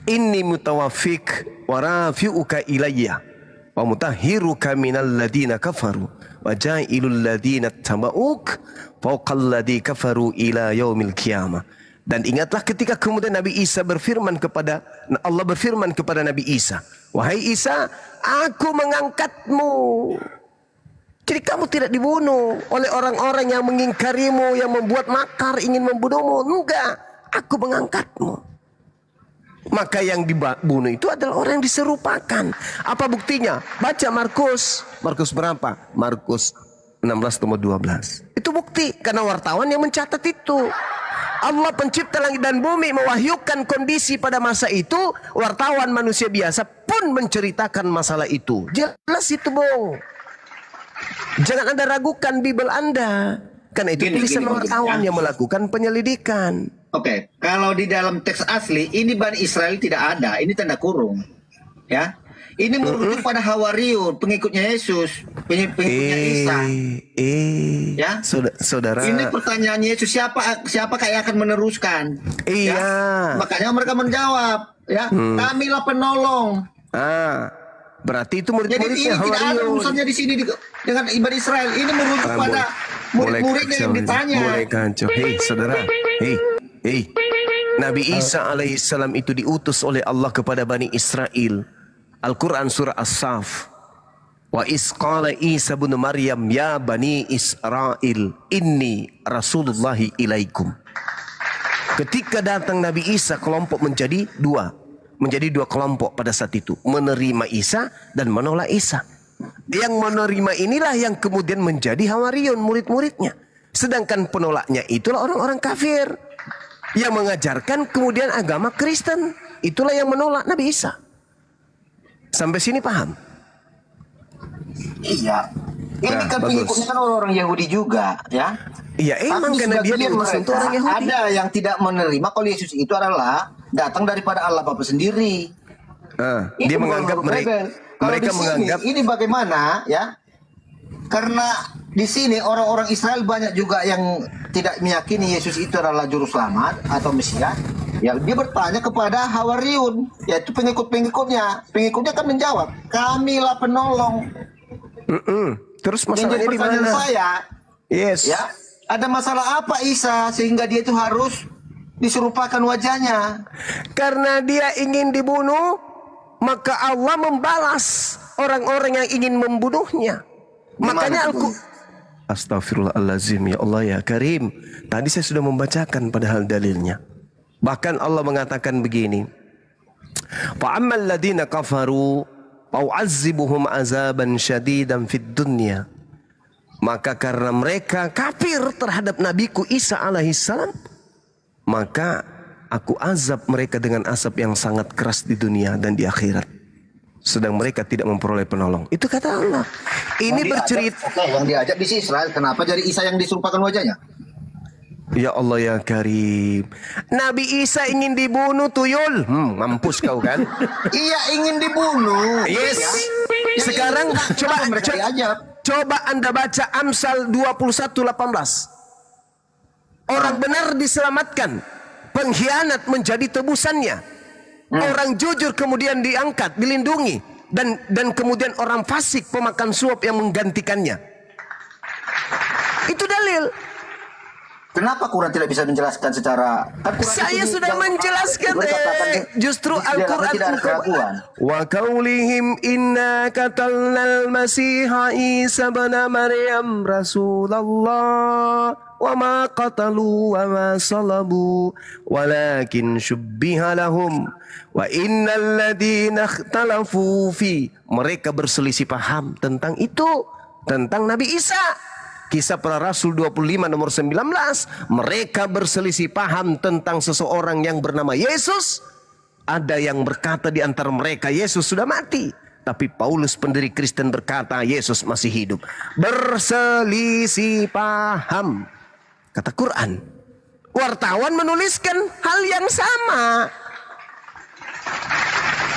Speaker 1: inni mutawaffik wa rafi'uka ilayya wa mutahhiruka minal ladina kafaru wa ja'ilul ladina taba'uk fawqal ladzi kafaru ila yaumil qiyamah. Dan ingatlah ketika kemudian Nabi Isa Allah berfirman kepada Nabi Isa, wahai Isa, aku mengangkatmu. Jadi kamu tidak dibunuh oleh orang-orang yang mengingkarimu, yang membuat makar ingin membunuhmu. Enggak, aku mengangkatmu. Maka yang dibunuh itu adalah orang yang diserupakan. Apa buktinya? Baca Markus. Markus berapa? Markus 16:12. Itu bukti karena wartawan yang mencatat itu. Allah pencipta langit dan bumi mewahyukan kondisi pada masa itu. Wartawan manusia biasa pun menceritakan masalah itu. Jelas itu, Bung. Jangan Anda ragukan Bible Anda. Karena itu tulisan wartawan yang melakukan penyelidikan.
Speaker 4: Oke, kalau di dalam teks asli ini Bani Israel tidak ada, ini tanda kurung, ya. Ini merujuk pada Hawariun, pengikutnya Yesus, pengikutnya Isa. Ya,
Speaker 1: saudara.
Speaker 4: Ini pertanyaan Yesus, siapa yang akan meneruskan?
Speaker 1: Iya.
Speaker 4: Ya? Makanya mereka menjawab, ya, kamilah penolong.
Speaker 1: Berarti itu
Speaker 4: Jadi
Speaker 1: murid-muridnya
Speaker 4: ini tidak ada
Speaker 1: Hawariun.
Speaker 4: urusannya di sini dengan ibadah Israel. Ini merujuk pada murid-muridnya yang ditanya.
Speaker 1: Mulai kacau. Hei, saudara. Hei. Nabi Isa alaihissalam itu diutus oleh Allah kepada Bani Israel. Al-Quran surah As-Saf. Wa isqala Isa bin Maryam ya Bani Israel inni Rasulullahi ilaikum. Ketika datang Nabi Isa, kelompok menjadi dua kelompok pada saat itu, menerima Isa dan menolak Isa. Yang menerima inilah yang kemudian menjadi Hawariun, murid-muridnya. Sedangkan penolaknya itulah orang-orang kafir yang mengajarkan kemudian agama Kristen. Itulah yang menolak Nabi Isa. Sampai sini paham?
Speaker 4: Iya. Ini kan pengikutnya kan orang-orang Yahudi juga, ya.
Speaker 1: Iya, emang karena dia diutus untuk orang Yahudi.
Speaker 4: Ada yang tidak menerima kalau Yesus itu adalah datang daripada Allah Bapa sendiri.
Speaker 1: Dia menganggap mereka menganggap
Speaker 4: ini bagaimana, ya? Karena di sini orang-orang Israel banyak juga yang tidak meyakini Yesus itu adalah juru selamat atau Mesias. Ya, dia bertanya kepada Hawariun, yaitu pengikutnya. Pengikutnya kan menjawab, kamilah penolong.
Speaker 1: Terus masalahnya di mana?
Speaker 4: Saya,
Speaker 1: yes.
Speaker 4: Ya, ada masalah apa Isa sehingga dia itu harus diserupakan wajahnya?
Speaker 1: Karena dia ingin dibunuh, maka Allah membalas orang-orang yang ingin membunuhnya. Makanya Astaghfirullahalazim, ya Allah ya Karim. Tadi saya sudah membacakan padahal dalilnya. Bahkan Allah mengatakan begini. Fa'ammal ladina kafaru fa'u'azzibuhum azaban syadidan fid dunya. Maka karena mereka kafir terhadap nabiku Isa alaihissalam, maka aku azab mereka dengan azab yang sangat keras di dunia dan di akhirat. Sedang mereka tidak memperoleh penolong. Itu kata Allah. Ini bercerita.
Speaker 4: Oke, yang diajak di Israel. Kenapa jadi Isa yang diserupakan wajahnya?
Speaker 1: Ya Allah ya Karim. Nabi Isa ingin dibunuh tuyul. Mampus kau kan?
Speaker 4: Iya, ingin dibunuh.
Speaker 1: Yes. Sekarang coba Anda baca Amsal 21:18. Orang benar diselamatkan, pengkhianat menjadi tebusannya. Orang jujur kemudian diangkat, dilindungi, dan kemudian orang fasik pemakan suap yang menggantikannya. Itu dalil.
Speaker 4: Kenapa Quran tidak bisa menjelaskan secara?
Speaker 1: Saya sudah menjelaskan. Justru Al-Quran. Wa qaulihim inna qatalnal masiha Isa ibn Maryam Rasulullah wa ma qatalu wa ma salabu walakin syubbiha lahum wa innal ladzina ikhtalafu fi. Mereka berselisih paham tentang itu, tentang Nabi Isa. Kisah Para Rasul 25 nomor 19. Mereka berselisih paham tentang seseorang yang bernama Yesus. Ada yang berkata di antara mereka Yesus sudah mati. Tapi Paulus pendiri Kristen berkata Yesus masih hidup. Berselisih paham. Kata Quran. Wartawan menuliskan hal yang sama.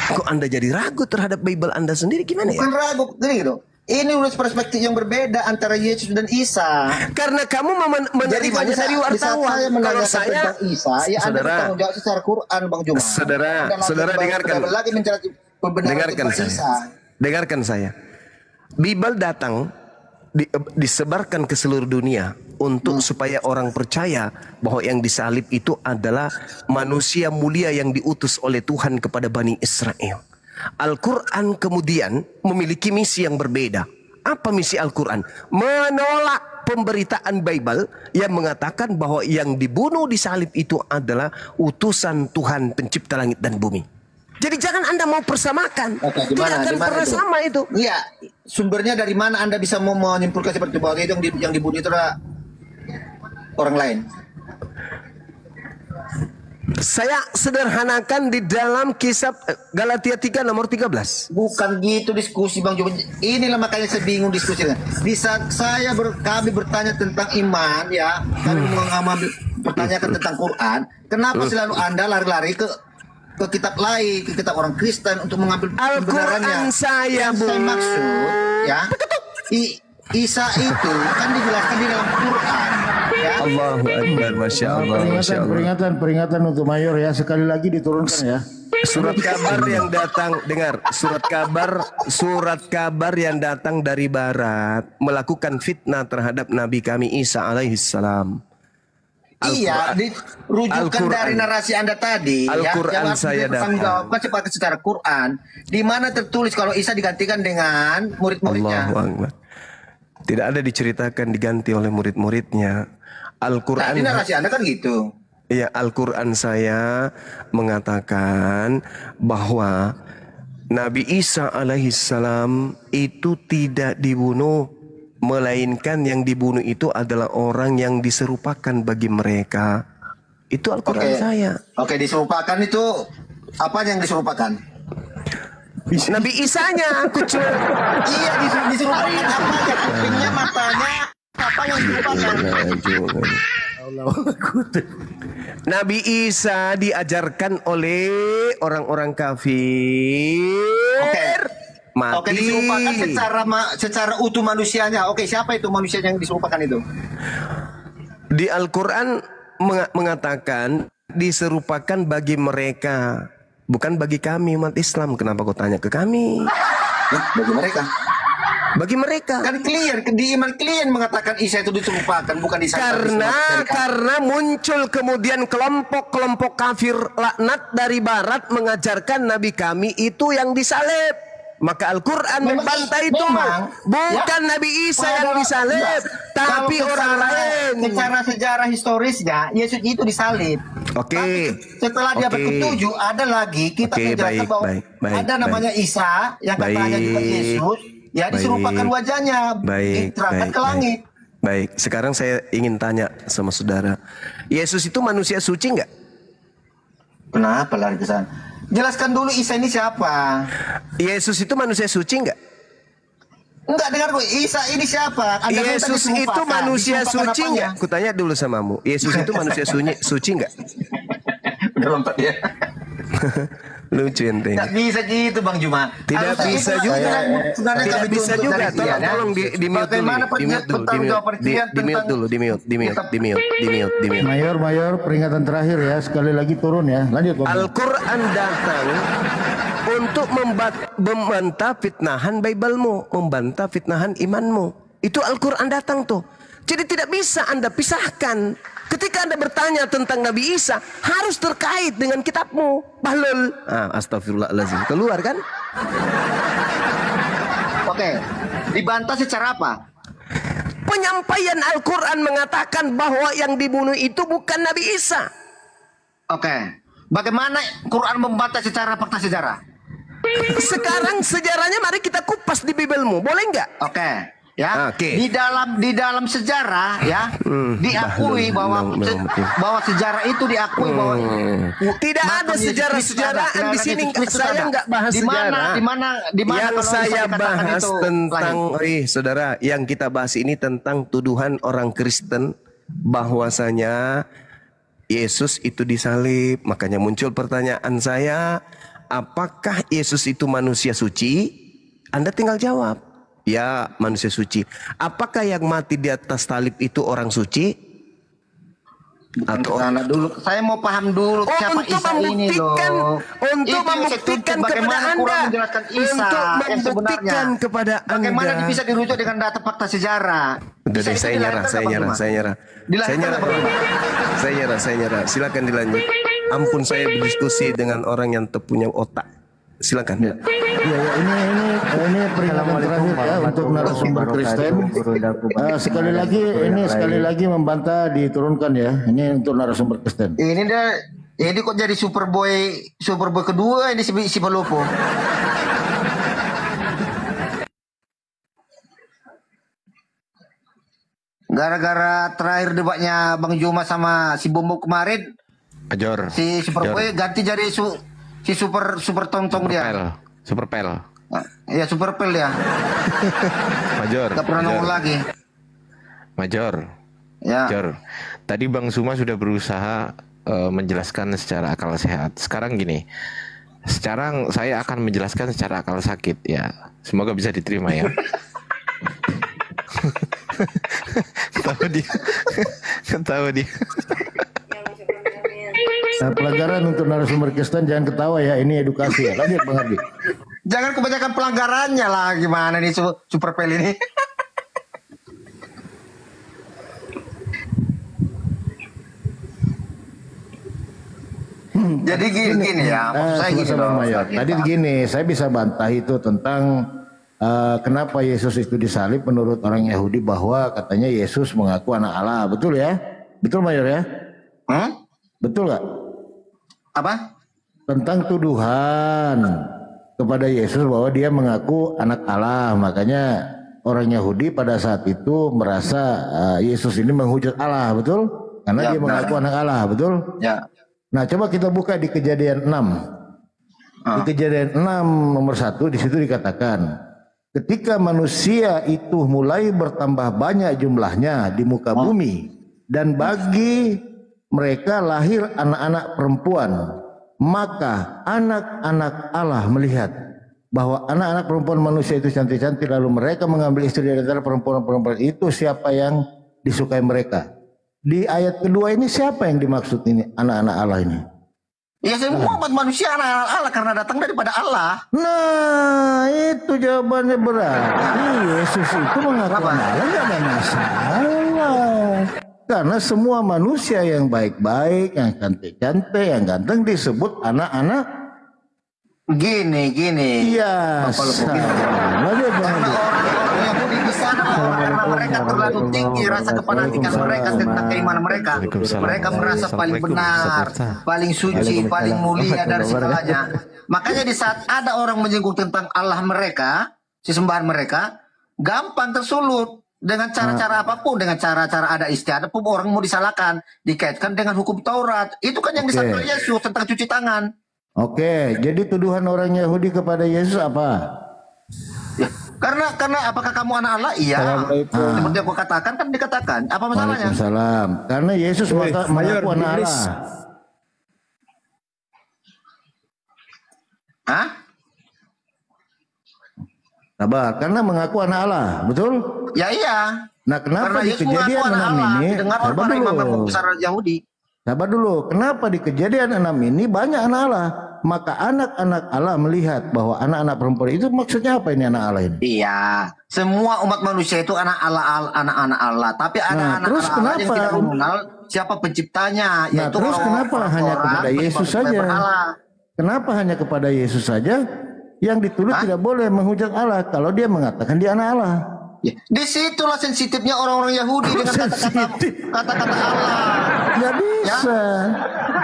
Speaker 1: Kok Anda jadi ragu terhadap Bible Anda sendiri? Gimana ya?
Speaker 4: Bukan ragu, gini gitu. Ini udah perspektif yang berbeda antara Yesus dan Isa.
Speaker 1: Karena kamu menerimanya dari wartawan.
Speaker 4: Saya
Speaker 1: Kalau saya
Speaker 4: tentang Isa, ya Anda bertanggung jawab secara Quran, Bang Juma.
Speaker 1: Saudara dengarkan.
Speaker 4: Lagi mencari
Speaker 1: Dengarkan saya. Dengarkan saya. Bible datang disebarkan ke seluruh dunia untuk supaya orang percaya bahwa yang disalib itu adalah manusia mulia yang diutus oleh Tuhan kepada Bani Israel. Al-Quran kemudian memiliki misi yang berbeda. Apa misi Al-Quran? Menolak pemberitaan Bible yang mengatakan bahwa yang dibunuh di salib itu adalah utusan Tuhan pencipta langit dan bumi. Jadi jangan Anda mau persamakan. Tidak akan pernah sama itu.
Speaker 4: Iya, sumbernya dari mana Anda bisa mau menyimpulkan seperti bahwa itu yang dibunuh itu adalah orang lain?
Speaker 1: Saya sederhanakan di dalam kisah Galatia 3 nomor 13.
Speaker 4: Bukan gitu diskusi Bang Juma. Inilah makanya saya bingung diskusinya. Di saat kami bertanya tentang iman ya, kami mengambil pertanyakan tentang Quran, kenapa selalu Anda lari-lari ke kitab lain, ke kitab orang Kristen untuk mengambil kebenarannya?
Speaker 1: Saya
Speaker 4: maksud ya, Isa itu kan dijelaskan di dalam Quran. Ya.
Speaker 1: Allahu Akbar, Masya Allah.
Speaker 5: Peringatan untuk mayor ya, sekali lagi diturunkan ya.
Speaker 1: Surat kabar yang datang, dengar, surat kabar yang datang dari barat melakukan fitnah terhadap Nabi kami Isa alaihissalam.
Speaker 4: Iya, rujukan dari narasi Anda tadi
Speaker 1: Al-Quran saya datang
Speaker 4: secara Quran, di mana tertulis kalau Isa digantikan dengan murid-muridnya.
Speaker 1: Allahu Akbar. Tidak ada diceritakan diganti oleh murid-muridnya. Al-Quran.
Speaker 4: Ini narasi Anda kan gitu.
Speaker 1: Iya, Al-Quran saya mengatakan bahwa Nabi Isa alaihissalam itu tidak dibunuh, melainkan yang dibunuh itu adalah orang yang diserupakan bagi mereka. Itu Al-Quran saya.
Speaker 4: Oke, diserupakan itu apa yang diserupakan?
Speaker 1: Nabi Isanya, kucing.
Speaker 4: Iya, diserupakan apa? Kupingnya, matanya, apa yang diserupakan?
Speaker 1: Nabi Isa diajarkan oleh orang-orang kafir. Mati.
Speaker 4: Oke, diserupakan secara utuh manusianya. Oke, siapa itu manusia yang diserupakan itu?
Speaker 1: Di Al-Quran mengatakan diserupakan bagi mereka. Bukan bagi kami umat Islam. Kenapa kau tanya ke kami?
Speaker 4: Bagi mereka.
Speaker 1: Bagi mereka.
Speaker 4: Kan clear, di iman clear mengatakan Isa itu diserupakan, bukan Isa.
Speaker 1: Karena muncul kemudian kelompok-kelompok kafir laknat dari barat mengajarkan Nabi kami itu yang disalib. Maka Al-Quran membantai itu. Bukan ya, Nabi Isa yang disalib, tapi orang lain.
Speaker 4: Secara sejarah historisnya Yesus itu disalib.
Speaker 1: Oke.
Speaker 4: Setelah dia berketujuh, ada lagi kita menjelaskan bahwa ada namanya Isa yang katanya juga Yesus. Ya, diserupakan wajahnya, diterangkan ke langit.
Speaker 1: Baik, sekarang saya ingin tanya sama saudara, Yesus itu manusia suci nggak?
Speaker 4: Kenapa lari ke sana? Jelaskan dulu Isa ini siapa?
Speaker 1: Yesus itu manusia suci enggak?
Speaker 4: Enggak, dengar gue. Isa ini siapa? Anda kan
Speaker 1: Yesus
Speaker 4: tadi
Speaker 1: itu
Speaker 4: disumpahkan.
Speaker 1: manusia
Speaker 4: Disumpahkan
Speaker 1: suci
Speaker 4: apanya?
Speaker 1: enggak? Kutanya dulu samamu. Yesus itu manusia suci enggak?
Speaker 4: Udah lompat ya.
Speaker 1: Lucu ente.
Speaker 4: Tidak bisa gitu Bang Juma.
Speaker 1: Tidak
Speaker 4: Harusnya
Speaker 1: bisa
Speaker 4: itu
Speaker 1: juga.
Speaker 4: sebenarnya
Speaker 1: Tidak
Speaker 4: kami
Speaker 1: bisa
Speaker 4: tuntut
Speaker 1: juga.
Speaker 4: dari dia, kan?
Speaker 1: Tolong di mute dulu.
Speaker 4: Bagaimana
Speaker 1: Di mute dulu. Di mute.
Speaker 5: Mayor, peringatan terakhir ya, sekali lagi turun ya. Lanjut Bang.
Speaker 1: Al-Quran datang untuk membantah fitnahan Biblemu, membantah fitnahan imanmu. Itu Al-Quran datang tuh. Jadi tidak bisa Anda pisahkan. Ketika Anda bertanya tentang Nabi Isa, harus terkait dengan kitabmu. Bahlul. Astagfirullahaladzim. Keluar kan?
Speaker 4: Oke. Dibantah secara apa?
Speaker 1: Penyampaian Al-Quran mengatakan bahwa yang dibunuh itu bukan Nabi Isa.
Speaker 4: Oke. Bagaimana Quran membantah secara fakta sejarah?
Speaker 1: Sekarang sejarahnya mari kita kupas di Biblemu. Boleh nggak?
Speaker 4: Oke. Ya,
Speaker 1: Oke.
Speaker 4: di dalam sejarah ya diakui bahwa sejarah itu diakui bahwa
Speaker 1: Tidak ada sejarah-sejarahan di sini. Saya nggak bahas sejarah.
Speaker 4: Di mana
Speaker 1: Yang
Speaker 4: kalau
Speaker 1: saya
Speaker 4: dikatakan
Speaker 1: bahas
Speaker 4: itu
Speaker 1: tentang,
Speaker 4: lahir?
Speaker 1: saudara, yang kita bahas ini tentang tuduhan orang Kristen bahwasanya Yesus itu disalib. Makanya muncul pertanyaan saya, apakah Yesus itu manusia suci? Anda tinggal jawab. Ya, manusia suci. Apakah yang mati di atas salib itu orang suci? Atau
Speaker 4: Sana dulu, saya mau paham dulu siapa
Speaker 1: untuk
Speaker 4: Isa ini
Speaker 1: membuktikan,
Speaker 4: loh.
Speaker 1: untuk
Speaker 4: Itu yang saya
Speaker 1: membuktikan
Speaker 4: tuntut,
Speaker 1: kepada
Speaker 4: bagaimana Quran
Speaker 1: Anda,
Speaker 4: menjelaskan Isa
Speaker 1: untuk
Speaker 4: yang
Speaker 1: membuktikan
Speaker 4: sebenarnya.
Speaker 1: kepada
Speaker 4: Bagaimana
Speaker 1: Anda.
Speaker 4: bisa dirujuk dengan data fakta sejarah?
Speaker 1: Udah
Speaker 4: Isa
Speaker 1: deh,
Speaker 4: itu
Speaker 1: saya nyerah.
Speaker 4: dilahirkan apa, Bang Juma?
Speaker 1: Saya nyerah. Silakan dilanjut. Ampun, saya berdiskusi dengan orang yang punya otak. Silakan.
Speaker 5: Ya, ini peringatan terakhir ya untuk narasumber Kristen. Sekali lagi membantah diturunkan ya. Ini untuk narasumber Kristen.
Speaker 4: Ini kok jadi Superboy kedua ini si Palopo. Gara-gara terakhir debatnya Bang Juma sama si Bombo kemarin,
Speaker 6: Ajor.
Speaker 4: si Superboy ganti jadi si super tontong dia.
Speaker 6: Superpel.
Speaker 4: Ya Superpel dia.
Speaker 6: Major.
Speaker 4: Gak pernah nongol lagi.
Speaker 6: Major.
Speaker 4: Ya.
Speaker 6: Major. Tadi Bang Suma sudah berusaha menjelaskan secara akal sehat. Sekarang gini. Sekarang saya akan menjelaskan secara akal sakit ya. Semoga bisa diterima ya. Ketawa dia.
Speaker 5: Nah, pelajaran untuk narasumber Kristen, jangan ketawa ya, ini edukasi ya. Lanjut Bang Ardi.
Speaker 4: Jangan kebanyakan pelanggarannya lah, gimana nih Superpel ini. Jadi gini ya, maksud saya gini loh.
Speaker 5: Tadi gini, saya bisa bantah itu tentang kenapa Yesus itu disalib menurut orang Yahudi, bahwa katanya Yesus mengaku anak Allah. Betul ya? Betul Mayor ya? Betul gak?
Speaker 4: Apa?
Speaker 5: Tentang tuduhan kepada Yesus bahwa dia mengaku anak Allah. Makanya orang Yahudi pada saat itu merasa Yesus ini menghujat Allah, betul? Karena
Speaker 4: Ya,
Speaker 5: dia mengaku anak Allah, betul?
Speaker 4: Ya.
Speaker 5: Nah, coba kita buka di Kejadian 6. Di Kejadian 6 nomor 1 di situ dikatakan, ketika manusia itu mulai bertambah banyak jumlahnya di muka bumi, dan bagi mereka lahir anak-anak perempuan, maka anak-anak Allah melihat bahwa anak-anak perempuan manusia itu cantik-cantik, lalu mereka mengambil istri dari antara perempuan-perempuan itu, siapa yang disukai mereka. Di ayat kedua ini siapa yang dimaksud ini anak-anak Allah ini?
Speaker 4: Ya semua umat manusia anak Allah karena datang daripada Allah.
Speaker 5: Nah, itu jawabannya berarti Yesus itu mengaku anak Allah, nggak ada masalah. Karena semua manusia yang baik-baik, yang cantik-cantik, yang ganteng disebut anak-anak.
Speaker 4: Gini.
Speaker 5: Iya.
Speaker 4: Karena orang Yahudi di sana karena mereka terlalu tinggi rasa kefanatikan mereka tentang keimanan mereka. Mereka merasa paling benar, paling suci, paling mulia dari segalanya. Makanya di saat ada orang menyinggung tentang Allah mereka, sesembahan mereka, gampang tersulut. Dengan cara-cara apapun, dengan cara-cara ada istiadat pun orang mau disalahkan, dikaitkan dengan hukum Taurat. Itu kan yang disangka Yesus tentang cuci tangan.
Speaker 5: Oke, jadi tuduhan orang Yahudi kepada Yesus apa?
Speaker 4: Ya, karena apakah kamu anak Allah? Iya. Seperti aku katakan kan dikatakan. Apa masalahnya?
Speaker 5: Waalaikumsalam. Karena Yesus mengaku anak Allah.
Speaker 4: Hah?
Speaker 5: Sabar, karena mengaku anak Allah, betul?
Speaker 4: Ya iya.
Speaker 5: Nah, kenapa
Speaker 4: Karena
Speaker 5: di
Speaker 4: Yesus
Speaker 5: kejadian
Speaker 4: mengaku anak
Speaker 5: 6
Speaker 4: Allah,
Speaker 5: ini?
Speaker 4: didengar oleh para imam besar Yahudi.
Speaker 5: Sabar dulu, kenapa di kejadian 6 ini banyak anak Allah? Maka anak-anak Allah melihat bahwa anak-anak perempuan itu maksudnya apa ini anak Allah ini?
Speaker 4: Iya, semua umat manusia itu anak Allah, anak-anak Allah. Tapi ada anak
Speaker 5: terus
Speaker 4: Allah yang
Speaker 5: kenapa?
Speaker 4: tidak mengenal siapa penciptanya,
Speaker 5: Nah,
Speaker 4: yaitu
Speaker 5: terus kenapa hanya kepada Yesus saja? Kenapa hanya kepada Yesus saja yang dituduh tidak boleh menghujat Allah kalau dia mengatakan dia anak Allah?
Speaker 4: Ya, disitulah sensitifnya orang-orang Yahudi dengan kata-kata Allah.
Speaker 5: Nggak bisa.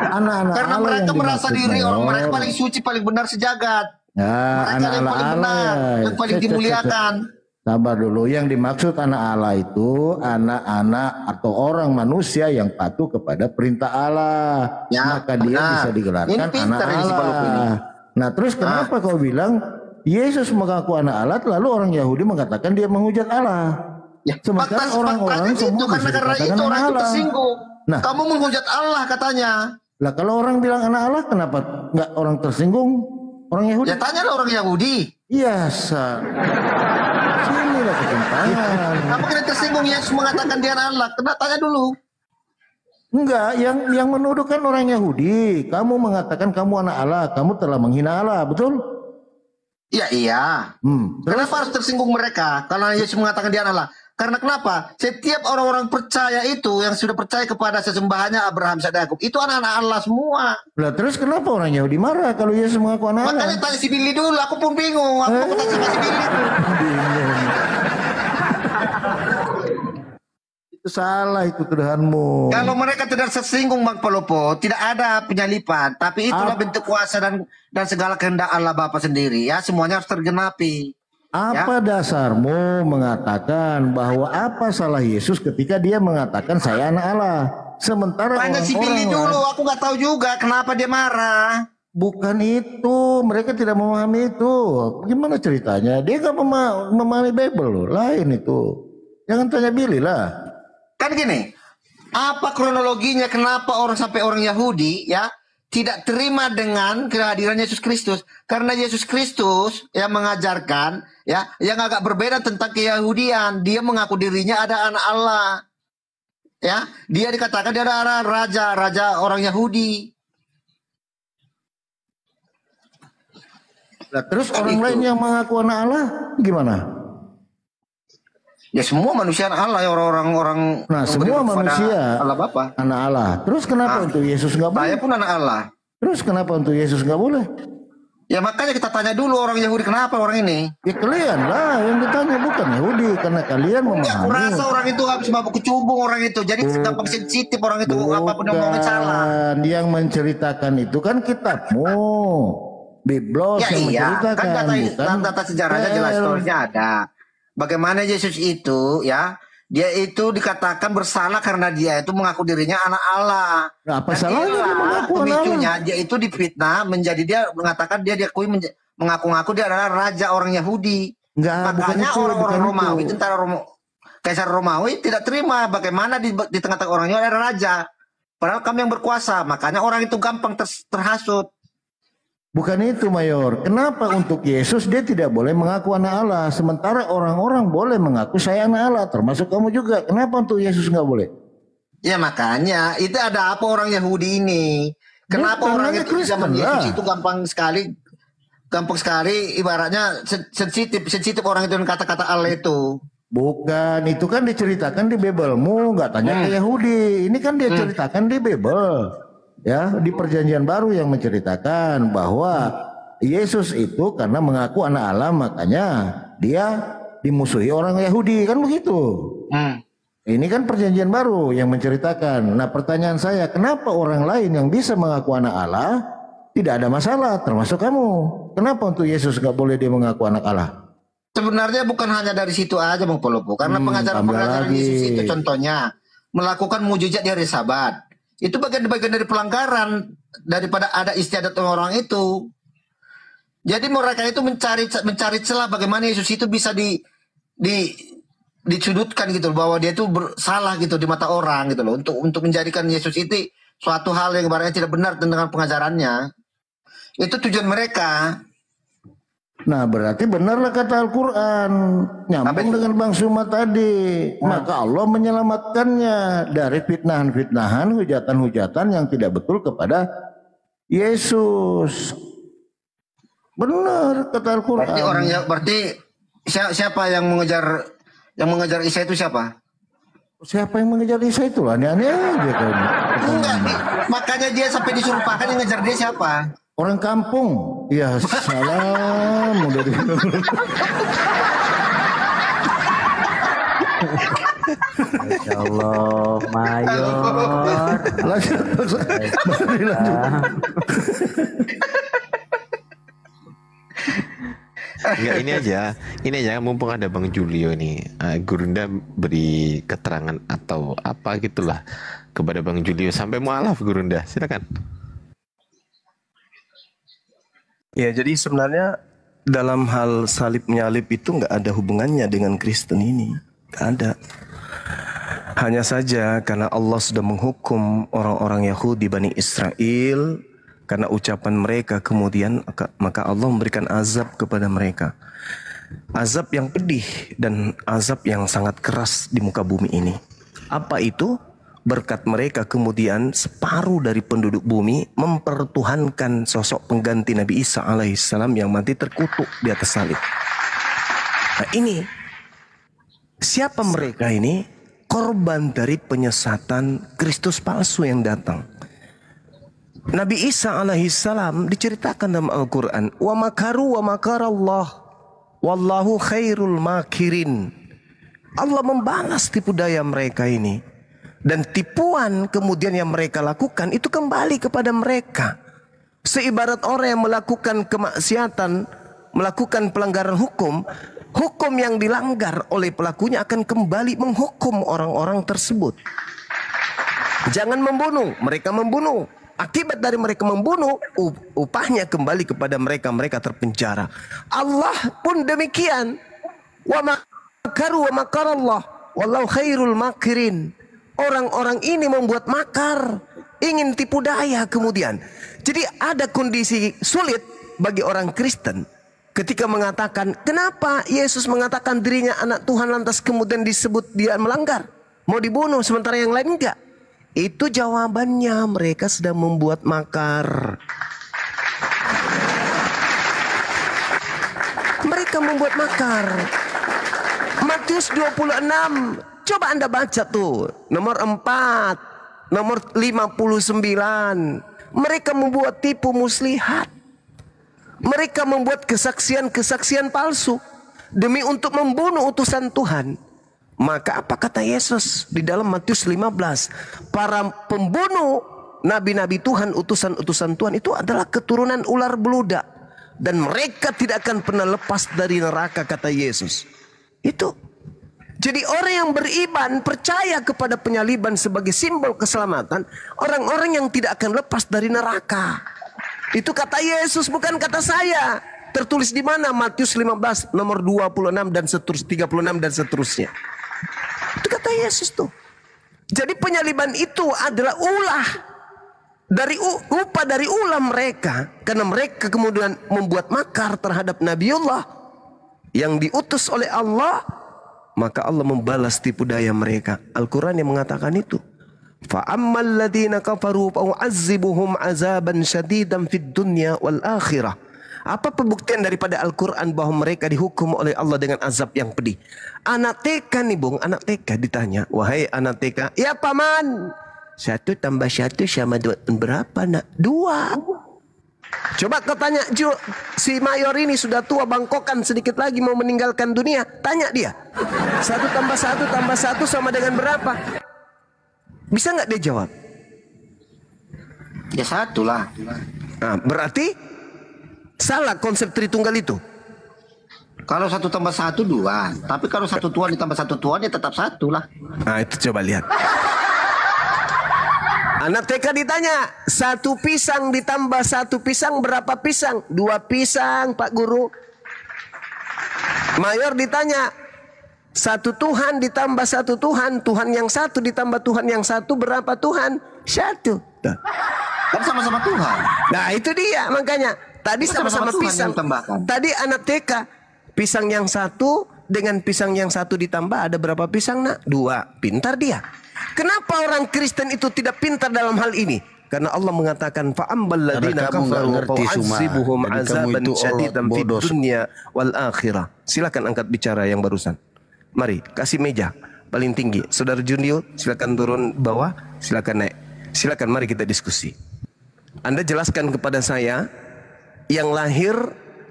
Speaker 5: Anak-anak
Speaker 4: Karena
Speaker 5: Allah
Speaker 4: mereka
Speaker 5: yang
Speaker 4: merasa
Speaker 5: dimaksud,
Speaker 4: diri
Speaker 5: Mayor.
Speaker 4: mereka paling suci, paling benar sejagat.
Speaker 5: Ya,
Speaker 4: Mereka yang
Speaker 5: anak-anak
Speaker 4: paling
Speaker 5: Allah
Speaker 4: benar,
Speaker 5: ya.
Speaker 4: yang paling dimuliakan.
Speaker 5: Sabar dulu, yang dimaksud anak Allah itu anak-anak atau orang manusia yang patuh kepada perintah Allah.
Speaker 4: Ya,
Speaker 5: Maka dia
Speaker 4: benar.
Speaker 5: bisa digelarkan
Speaker 4: Ini
Speaker 5: anak
Speaker 4: pintar ini si Paluku ini.
Speaker 5: Allah. Nah, terus kenapa kau bilang Yesus mengaku anak Allah, lalu orang Yahudi mengatakan dia menghujat Allah?
Speaker 4: Ya,
Speaker 5: Sementara orang-orang
Speaker 4: itu
Speaker 5: semua
Speaker 4: karena
Speaker 5: bisa dikatakan
Speaker 4: itu
Speaker 5: anak
Speaker 4: orang itu
Speaker 5: Allah.
Speaker 4: tersinggung.
Speaker 5: Nah.
Speaker 4: Kamu menghujat Allah katanya.
Speaker 5: Lah kalau orang bilang anak Allah, kenapa nggak orang tersinggung? Orang Yahudi?
Speaker 4: Ya tanyalah orang Yahudi.
Speaker 5: Iya, sinilah ketimpangan.
Speaker 4: Kamu kira tersinggung Yesus mengatakan dia anak Allah? Kena tanya dulu.
Speaker 5: Enggak, yang menuduh kan orang Yahudi. Kamu mengatakan kamu anak Allah, kamu telah menghina Allah, betul?
Speaker 4: Iya, iya. Kenapa harus tersinggung mereka? Kalau Yesus mengatakan dia anak Allah. Karena kenapa? Setiap orang-orang percaya itu yang sudah percaya kepada sesembahannya Abraham, Ishak, Yakub, itu anak-anak Allah semua.
Speaker 5: Lah terus kenapa orang Yahudi marah kalau Yesus mengaku anak Allah?
Speaker 4: Makanya tanya si Billy dulu, aku pun bingung. Aku mau tanya sama si Billy itu.
Speaker 5: Itu salah itu tuduhanmu.
Speaker 4: Kalau mereka tidak tersinggung Bang Palopo, tidak ada penyalipan, tapi itulah bentuk kuasa dan segala kehendak Allah Bapa sendiri ya, semuanya harus tergenapi.
Speaker 5: Apa dasarmu mengatakan bahwa apa salah Yesus ketika dia mengatakan saya anak Allah? Sementara
Speaker 4: tanya si Billy dulu, aku nggak tahu juga kenapa dia marah.
Speaker 5: Bukan itu, mereka tidak memahami itu. Gimana ceritanya? Dia nggak memahami Bible loh, lain itu. Jangan tanya Billy lah.
Speaker 4: Kan gini, apa kronologinya kenapa sampai orang Yahudi ya tidak terima dengan kehadiran Yesus Kristus? Karena Yesus Kristus yang mengajarkan ya yang agak berbeda tentang keyahudian. Dia mengaku dirinya ada anak Allah. Ya, dia dikatakan dia adalah raja orang Yahudi.
Speaker 5: Nah, terus orang lain yang mengaku anak Allah gimana?
Speaker 4: Ya semua manusia anak Allah ya orang-orang.
Speaker 5: Nah semua manusia
Speaker 4: Allah Bapa.
Speaker 5: Anak Allah. Terus kenapa untuk Yesus nggak boleh?
Speaker 4: Saya pun anak Allah.
Speaker 5: Terus kenapa untuk Yesus nggak boleh?
Speaker 4: Ya makanya kita tanya dulu orang Yahudi kenapa orang ini?
Speaker 5: Ya kalian lah yang ditanya bukan Yahudi karena kalian memahami.
Speaker 4: Ya, aku rasa orang itu habis mabuk kecubung orang itu. Jadi gampang sensitif orang itu apapun yang ngomongin salah.
Speaker 5: Yang menceritakan itu kan kitabmu. Biblos
Speaker 4: Ya
Speaker 5: yang
Speaker 4: iya,
Speaker 5: menceritakan
Speaker 4: kan data sejarahnya jelas story-nya ada. Bagaimana Yesus itu ya, dia itu dikatakan bersalah karena dia itu mengaku dirinya anak Allah.
Speaker 5: Nah, apa salahnya dia mengaku
Speaker 4: pemicunya dia itu difitnah menjadi dia mengatakan dia diakui mengaku-ngaku dia adalah raja orang Yahudi. Makanya orang-orang Romawi, tentara Kaisar Romawi tidak terima bagaimana di tengah-tengah orangnya ada raja. Padahal kami yang berkuasa, makanya orang itu gampang terhasut.
Speaker 5: Bukan itu Mayor. Kenapa untuk Yesus dia tidak boleh mengaku anak Allah, sementara orang-orang boleh mengaku saya anak Allah, termasuk kamu juga. Kenapa untuk Yesus nggak boleh?
Speaker 4: Ya makanya itu ada apa orang Yahudi ini? Kenapa orang itu zaman Yesus itu gampang sekali ibaratnya sensitif orang itu dengan kata-kata Allah itu.
Speaker 5: Bukan, itu kan diceritakan di Biblemu, nggak tanya ke Yahudi. Ini kan dia ceritakan di Bible. Ya, di Perjanjian Baru yang menceritakan bahwa Yesus itu karena mengaku anak Allah makanya dia dimusuhi orang Yahudi, kan begitu. Ini kan Perjanjian Baru yang menceritakan. Nah, pertanyaan saya, kenapa orang lain yang bisa mengaku anak Allah tidak ada masalah, termasuk kamu? Kenapa untuk Yesus nggak boleh dia mengaku anak Allah?
Speaker 4: sebenarnya bukan hanya dari situ aja Bang Polopo, karena pengajaran-pengajaran Yesus itu contohnya melakukan mujizat di hari Sabat. Itu bagian-bagian dari pelanggaran daripada ada istiadat orang itu. Jadi mereka itu mencari celah bagaimana Yesus itu bisa disudutkan gitu, bahwa dia itu salah gitu di mata orang gitu loh, untuk menjadikan Yesus itu suatu hal yang barangnya tidak benar dengan pengajarannya. Itu tujuan mereka.
Speaker 5: Nah berarti benarlah kata Al-Quran, nyambung dengan Bang Suma tadi. Maka Allah menyelamatkannya dari fitnahan-fitnahan, hujatan-hujatan yang tidak betul kepada Yesus. Benar kata Al-Quran.
Speaker 4: Berarti siapa yang mengejar Isa itu siapa?
Speaker 5: Siapa yang mengejar Isa itu? Aneh-aneh aja kayaknya.
Speaker 4: Enggak, makanya dia sampai disuruhkan yang ngejar dia siapa?
Speaker 5: Orang kampung. Ya salam udah
Speaker 7: Masya Allah, Mayor.
Speaker 5: lanjut.
Speaker 6: Enggak, ini aja mumpung ada Bang Julio nih, Gurunda beri keterangan atau apa gitulah kepada Bang Julio sampai mualaf. Gurunda, silakan.
Speaker 1: Ya, jadi sebenarnya dalam hal salib menyalib itu nggak ada hubungannya dengan Kristen ini, nggak ada. Hanya saja karena Allah sudah menghukum orang-orang Yahudi Bani Israel karena ucapan mereka, kemudian maka Allah memberikan azab kepada mereka, azab yang pedih dan azab yang sangat keras di muka bumi ini. Apa itu? Berkat mereka kemudian separuh dari penduduk bumi mempertuhankan sosok pengganti Nabi Isa alaihissalam yang mati terkutuk di atas salib. Nah ini, siapa mereka ini? Korban dari penyesatan Kristus palsu yang datang. Nabi Isa alaihissalam diceritakan dalam Al-Quran, wa makaru wa makarallah wallahu khairul makirin. Allah membalas tipu daya mereka ini. Dan tipuan kemudian yang mereka lakukan itu kembali kepada mereka. Seibarat orang yang melakukan kemaksiatan, melakukan pelanggaran hukum, hukum yang dilanggar oleh pelakunya akan kembali menghukum orang-orang tersebut. Jangan membunuh, mereka membunuh. Akibat dari mereka membunuh, upahnya kembali kepada mereka, mereka terpenjara. Allah pun demikian. Wa makaru wa makarallah wallahu khairul makirin. Orang-orang ini membuat makar, ingin tipu daya kemudian. Jadi ada kondisi sulit bagi orang Kristen ketika mengatakan, kenapa Yesus mengatakan dirinya anak Tuhan lantas kemudian disebut dia melanggar, mau dibunuh sementara yang lain enggak? Itu jawabannya, mereka sedang membuat makar. Mereka membuat makar. Matius 26, coba Anda baca tuh, nomor 4, nomor 59. Mereka membuat tipu muslihat. Mereka membuat kesaksian-kesaksian palsu demi untuk membunuh utusan Tuhan. Maka apa kata Yesus di dalam Matius 15? Para pembunuh nabi-nabi Tuhan, utusan-utusan Tuhan itu adalah keturunan ular beludak. Dan mereka tidak akan pernah lepas dari neraka, kata Yesus. Itu. Jadi orang yang beriman, percaya kepada penyaliban sebagai simbol keselamatan, orang-orang yang tidak akan lepas dari neraka. Itu kata Yesus, bukan kata saya. Tertulis di mana? Matius 15 nomor 26 dan seterusnya, 36 dan seterusnya. Itu kata Yesus tuh. Jadi penyaliban itu adalah upah dari ulah mereka, karena mereka kemudian membuat makar terhadap Nabiullah yang diutus oleh Allah. Maka Allah membalas tipu daya mereka. Al-Quran yang mengatakan itu. فَأَمَّا الَّذِينَ كَفَرُوا فَأُعَذِّبُهُمْ عَذَابًا شَدِيدًا فِي الدُّنْيَا وَالْآخِرَةِ. Apa pembuktian daripada Al-Quran bahwa mereka dihukum oleh Allah dengan azab yang pedih? Anak TK nih Bung, anak TK ditanya, wahai anak TK, ya paman, 1 tambah 1 sama 2 berapa nak? 2. Coba kau tanya si mayor ini sudah tua bangkokan, sedikit lagi mau meninggalkan dunia. Tanya dia, 1 tambah 1 tambah 1 sama dengan berapa? Bisa nggak dia jawab?
Speaker 4: Ya 1 lah.
Speaker 1: Nah, berarti salah konsep Tritunggal itu.
Speaker 4: Kalau 1 tambah 1 2, tapi kalau 1 Tuhan ditambah 1 Tuhan ya tetap 1 lah.
Speaker 1: Nah itu coba lihat. Anak TK ditanya, 1 pisang ditambah 1 pisang berapa pisang? 2 pisang Pak Guru. Mayor ditanya, 1 Tuhan ditambah 1 Tuhan, Tuhan yang 1 ditambah Tuhan yang 1 berapa Tuhan? 1.
Speaker 4: Kan sama-sama Tuhan.
Speaker 1: Nah itu dia makanya. Tadi sama-sama pisang. Tadi anak TK, pisang yang 1 dengan pisang yang 1 ditambah ada berapa pisang nak? 2. Pintar dia. Kenapa orang Kristen itu tidak pintar dalam hal ini? Karena Allah mengatakan fa'ambal ladina kafaru fa'azibuhum azaban syadidan fid dunya wal akhirah. Silakan angkat bicara yang barusan. Mari kasih meja paling tinggi. Saudara Junior silakan turun bawah, silakan naik. Silakan mari kita diskusi. Anda jelaskan kepada saya, yang lahir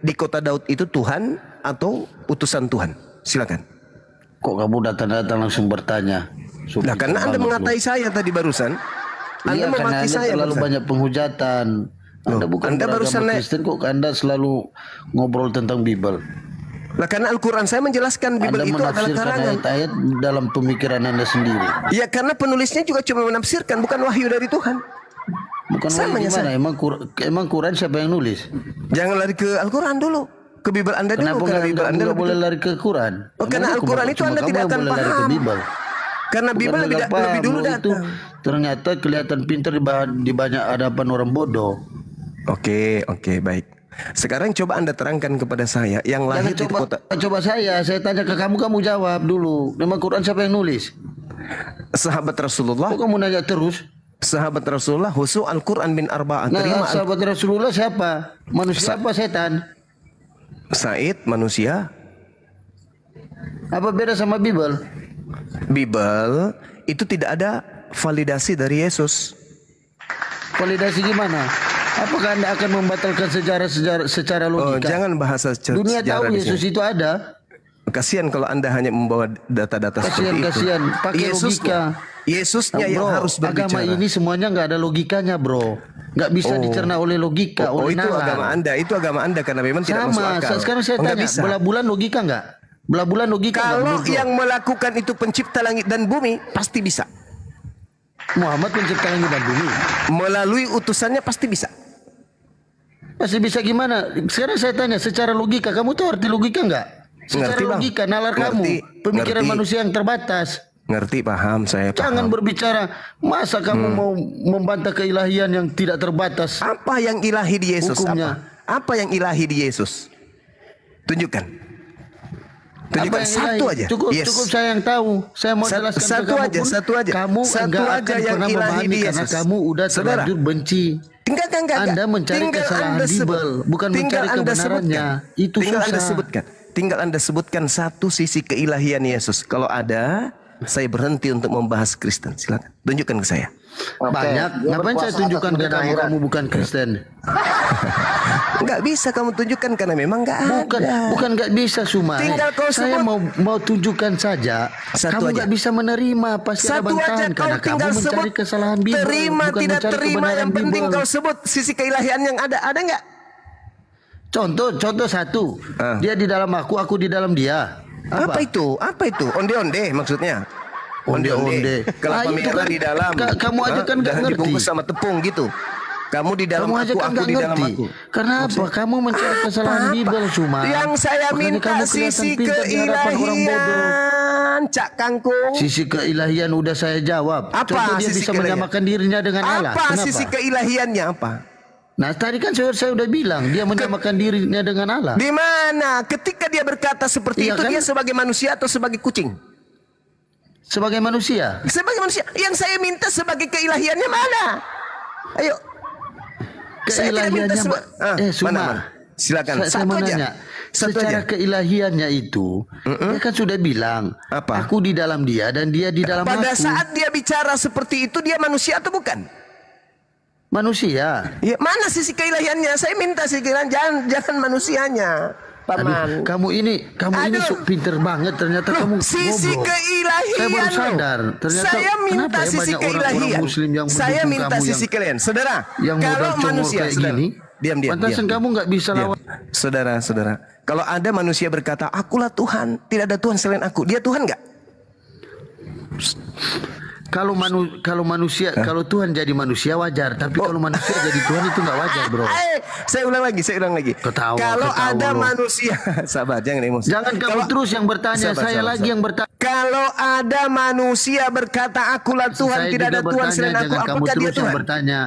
Speaker 1: di kota Daud itu Tuhan atau utusan Tuhan? Silakan.
Speaker 8: Kok kamu datang-datang langsung bertanya?
Speaker 1: Nah, karena Anda mengatai saya tadi barusan. Anda memaki saya
Speaker 8: terlalu banyak penghujatan. Anda bukan
Speaker 1: Anda barusan
Speaker 8: Kristen kok Anda selalu ngobrol tentang Bible.
Speaker 1: Lah karena Al-Quran saya menjelaskan Bible itu adalah karangan.
Speaker 8: Ayat-ayat dalam pemikiran Anda sendiri.
Speaker 1: Ya karena penulisnya juga cuma menafsirkan, bukan wahyu dari Tuhan.
Speaker 8: Bukan wahyu gimana? Emang Quran siapa yang nulis?
Speaker 1: Jangan lari ke Al-Quran dulu. Ke Bible Anda dulu.
Speaker 8: Kenapa
Speaker 1: Bible Anda
Speaker 8: nggak boleh lari ke Quran?
Speaker 1: Oh, karena Al-Quran itu Anda tidak akan paham. Karena Bible lebih dulu datang.
Speaker 8: Ternyata kelihatan pintar di banyak hadapan orang bodoh.
Speaker 1: Oke, baik. Sekarang coba Anda terangkan kepada saya yang lahir di kota.
Speaker 8: Coba saya tanya ke kamu, kamu jawab dulu. Nama Quran siapa yang nulis?
Speaker 1: Sahabat Rasulullah.
Speaker 8: Kok kamu nanya terus?
Speaker 1: Sahabat Rasulullah husu Al-Quran bin Arba'ah.
Speaker 8: Nah, sahabat Rasulullah siapa? Manusia apa setan?
Speaker 1: Said manusia.
Speaker 8: Apa beda sama Bible?
Speaker 1: Bible itu tidak ada validasi dari Yesus.
Speaker 8: Validasi gimana? Apakah Anda akan membatalkan sejarah secara logika?
Speaker 1: Oh, jangan bahasa
Speaker 8: dunia
Speaker 1: sejarah.
Speaker 8: Dunia tahu Yesus itu ada.
Speaker 1: Kasihan kalau Anda hanya membawa data-data seperti itu.
Speaker 8: Kasihan, pakai logika.
Speaker 1: Yesusnya yang harus berbicara.
Speaker 8: Agama ini semuanya nggak ada logikanya, bro. Nggak bisa dicerna oleh logika, oleh
Speaker 1: itu
Speaker 8: nalar.
Speaker 1: agama Anda, itu agama Anda karena memang tidak masuk akal.
Speaker 8: Sekarang saya tanya, belah bulan logika nggak? Belah bulan logika
Speaker 1: kalau yang melakukan itu pencipta langit dan bumi, pasti bisa.
Speaker 8: Muhammad pencipta langit dan bumi.
Speaker 1: Melalui utusannya pasti bisa.
Speaker 8: Pasti bisa gimana? Sekarang saya tanya, secara logika, kamu tahu arti logika nggak? Secara
Speaker 1: ngerti,
Speaker 8: logika, nalar kamu, pemikiran manusia yang terbatas.
Speaker 1: Ngerti, paham, saya paham.
Speaker 8: Jangan berbicara, masa kamu mau membantah keilahian yang tidak terbatas?
Speaker 1: Apa yang ilahi di Yesus?
Speaker 8: Hukumnya.
Speaker 1: Apa yang ilahi di Yesus? Tunjukkan. Tunjukkan satu aja.
Speaker 8: Cukup saya yang tahu. Saya mau jelaskan
Speaker 1: satu aja, satu aja.
Speaker 8: Kamu
Speaker 1: satu aja yang ilahi di Yesus.
Speaker 8: Karena kamu udah terlanjur benci.
Speaker 1: Enggak.
Speaker 8: Anda mencari kesalahan Bible, bukan mencari kebenarannya. Itu susah.
Speaker 1: Tinggal Anda sebutkan satu sisi keilahian Yesus. Kalau ada, saya berhenti untuk membahas Kristen. Silakan tunjukkan ke saya.
Speaker 8: Banyak. Ngapain saya tunjukkan ke kamu bukan Kristen?
Speaker 1: Nggak bisa kamu tunjukkan karena memang nggak ada.
Speaker 8: Bukan nggak bisa, Sumai. Saya mau tunjukkan saja. Kamu nggak bisa menerima, pasti ada bantahan karena kamu mencari kesalahan Bible.
Speaker 1: Terima
Speaker 8: bukan
Speaker 1: tidak
Speaker 8: mencari
Speaker 1: terima, yang penting
Speaker 8: Bible.
Speaker 1: kau sebut sisi keilahian yang ada nggak?
Speaker 8: Contoh satu. Dia di dalam aku di dalam dia.
Speaker 1: Apa itu? Onde-onde maksudnya.
Speaker 8: Onde-onde.
Speaker 1: Kelapa merah di dalam.
Speaker 8: Kamu aja kan nggak ngerti.
Speaker 1: Dibungkus sama tepung gitu. Kamu di dalam aku di dalam aku.
Speaker 8: Karena apa? Kamu mencari kesalahan Bible cuma.
Speaker 1: Yang saya minta sisi keilahian, Cak Kangkung.
Speaker 8: Sisi keilahian udah saya jawab.
Speaker 1: Apa?
Speaker 8: Contoh dia bisa menyamakan dirinya dengan Allah.
Speaker 1: Apa sisi keilahiannya apa?
Speaker 8: Nah tadi kan saya udah bilang dia menyamakan dirinya dengan Allah.
Speaker 1: Di mana? Ketika dia berkata seperti itu, kan? Dia sebagai manusia atau sebagai kucing?
Speaker 8: Sebagai manusia.
Speaker 1: Sebagai manusia. Yang saya minta sebagai keilahiannya mana? Ayo.
Speaker 8: Keilahiannya
Speaker 1: mana? Silakan.
Speaker 8: Saya mau nanya. Secara keilahiannya itu, dia kan sudah bilang, aku di dalam dia dan dia di dalam aku.
Speaker 1: Pada saat dia bicara seperti itu, dia manusia atau bukan?
Speaker 8: Manusia.
Speaker 1: Ya, mana sisi keilahiannya? Saya minta sisi keilahian, jangan manusianya. Paman.
Speaker 8: Kamu ini pinter banget ternyata. Kamu
Speaker 1: sisi
Speaker 8: ngobrol.
Speaker 1: Keilahian.
Speaker 8: Saya baru sadar. Ternyata
Speaker 1: saya minta sisi keilahian.
Speaker 8: Orang Muslim yang
Speaker 1: saya minta sisi keilahian. Saudara,
Speaker 8: yang
Speaker 1: kalau manusia,
Speaker 8: kayak gini,
Speaker 1: Diam.
Speaker 8: Pantasan kamu nggak bisa lawan.
Speaker 1: Saudara, kalau ada manusia berkata, akulah Tuhan, tidak ada Tuhan selain aku. Dia Tuhan nggak?
Speaker 8: Kalau manusia, kalau Tuhan jadi manusia wajar, tapi kalau manusia jadi Tuhan itu nggak wajar, bro.
Speaker 1: Saya ulang lagi. Kalau ada manusia, sabar, jangan emosi.
Speaker 8: Jangan kamu terus yang bertanya, saya lagi yang bertanya.
Speaker 1: Kalau ada manusia berkata, akulah Tuhan, tidak ada Tuhan selain aku, apakah dia Tuhan?
Speaker 8: Bertanya.